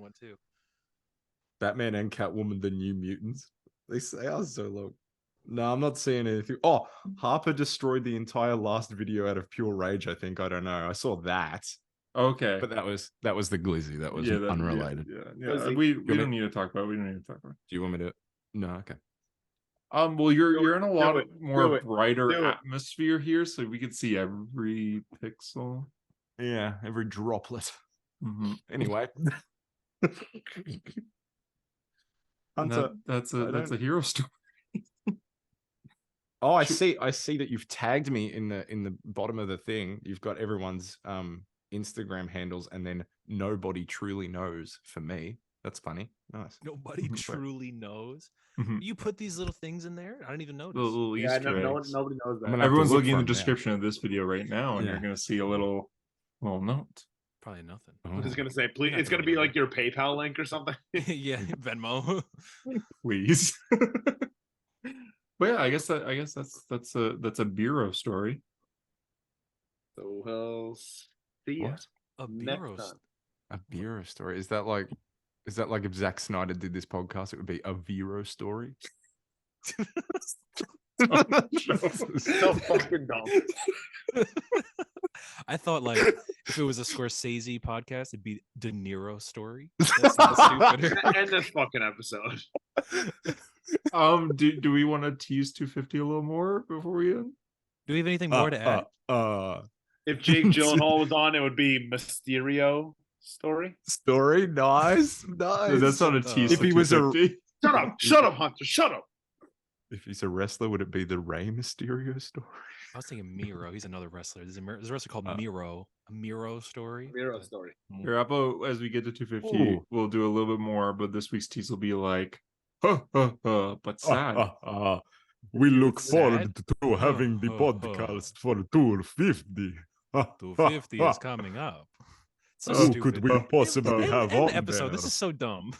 one too. Batman and Catwoman, the New Mutants. They say are so long. No, I'm not seeing anything. Oh, Harper destroyed the entire last video out of pure rage, I think. I don't know. I saw that. Okay. But that was the glizzy. That was unrelated. Yeah. We don't need to talk about it. We don't need to talk about it. Do you want me to? No, okay. Well, you're in a lot more brighter atmosphere here, so we can see every pixel. Yeah, every droplet. Mm-hmm. Anyway. That's a hero story. Oh, I see that you've tagged me in the bottom of the thing. You've got everyone's Instagram handles, and then nobody truly knows for me. That's funny. Nice. Nobody truly knows. Mm-hmm. You put these little things in there? I didn't even notice. Little Easter eggs. Nobody knows that. Everyone's looking in the description of this video right now, and you're going to see a little note. Probably nothing. I'm just gonna say, please. It's gonna be like your PayPal link or something. Yeah, Venmo. Please. But yeah, I guess that's a bureau story. So we'll see ya. A bureau. A bureau story. Is that like if Zack Snyder did this podcast, it would be a Vero story? So fucking dumb. I thought like if it was a Scorsese podcast, it'd be De Niro story. That's not stupider. End this fucking episode. Do we want to tease 250 a little more before we end? Do we have anything more to add? If Jake Gyllenhaal was on, it would be Mysterio story. Nice. That's not a tease. If he was Shut up, Hunter. Shut up. If he's a wrestler, would it be the Rey Mysterio story? I was thinking Miro. He's another wrestler. There's a wrestler called Miro. A Miro story. Miro story. Here, as we get to 250, we'll do a little bit more, but this week's tease will be like, but sad. We look forward to having the podcast for 250. 250 is coming up. Who could we possibly have on the episode? there? This is so dumb.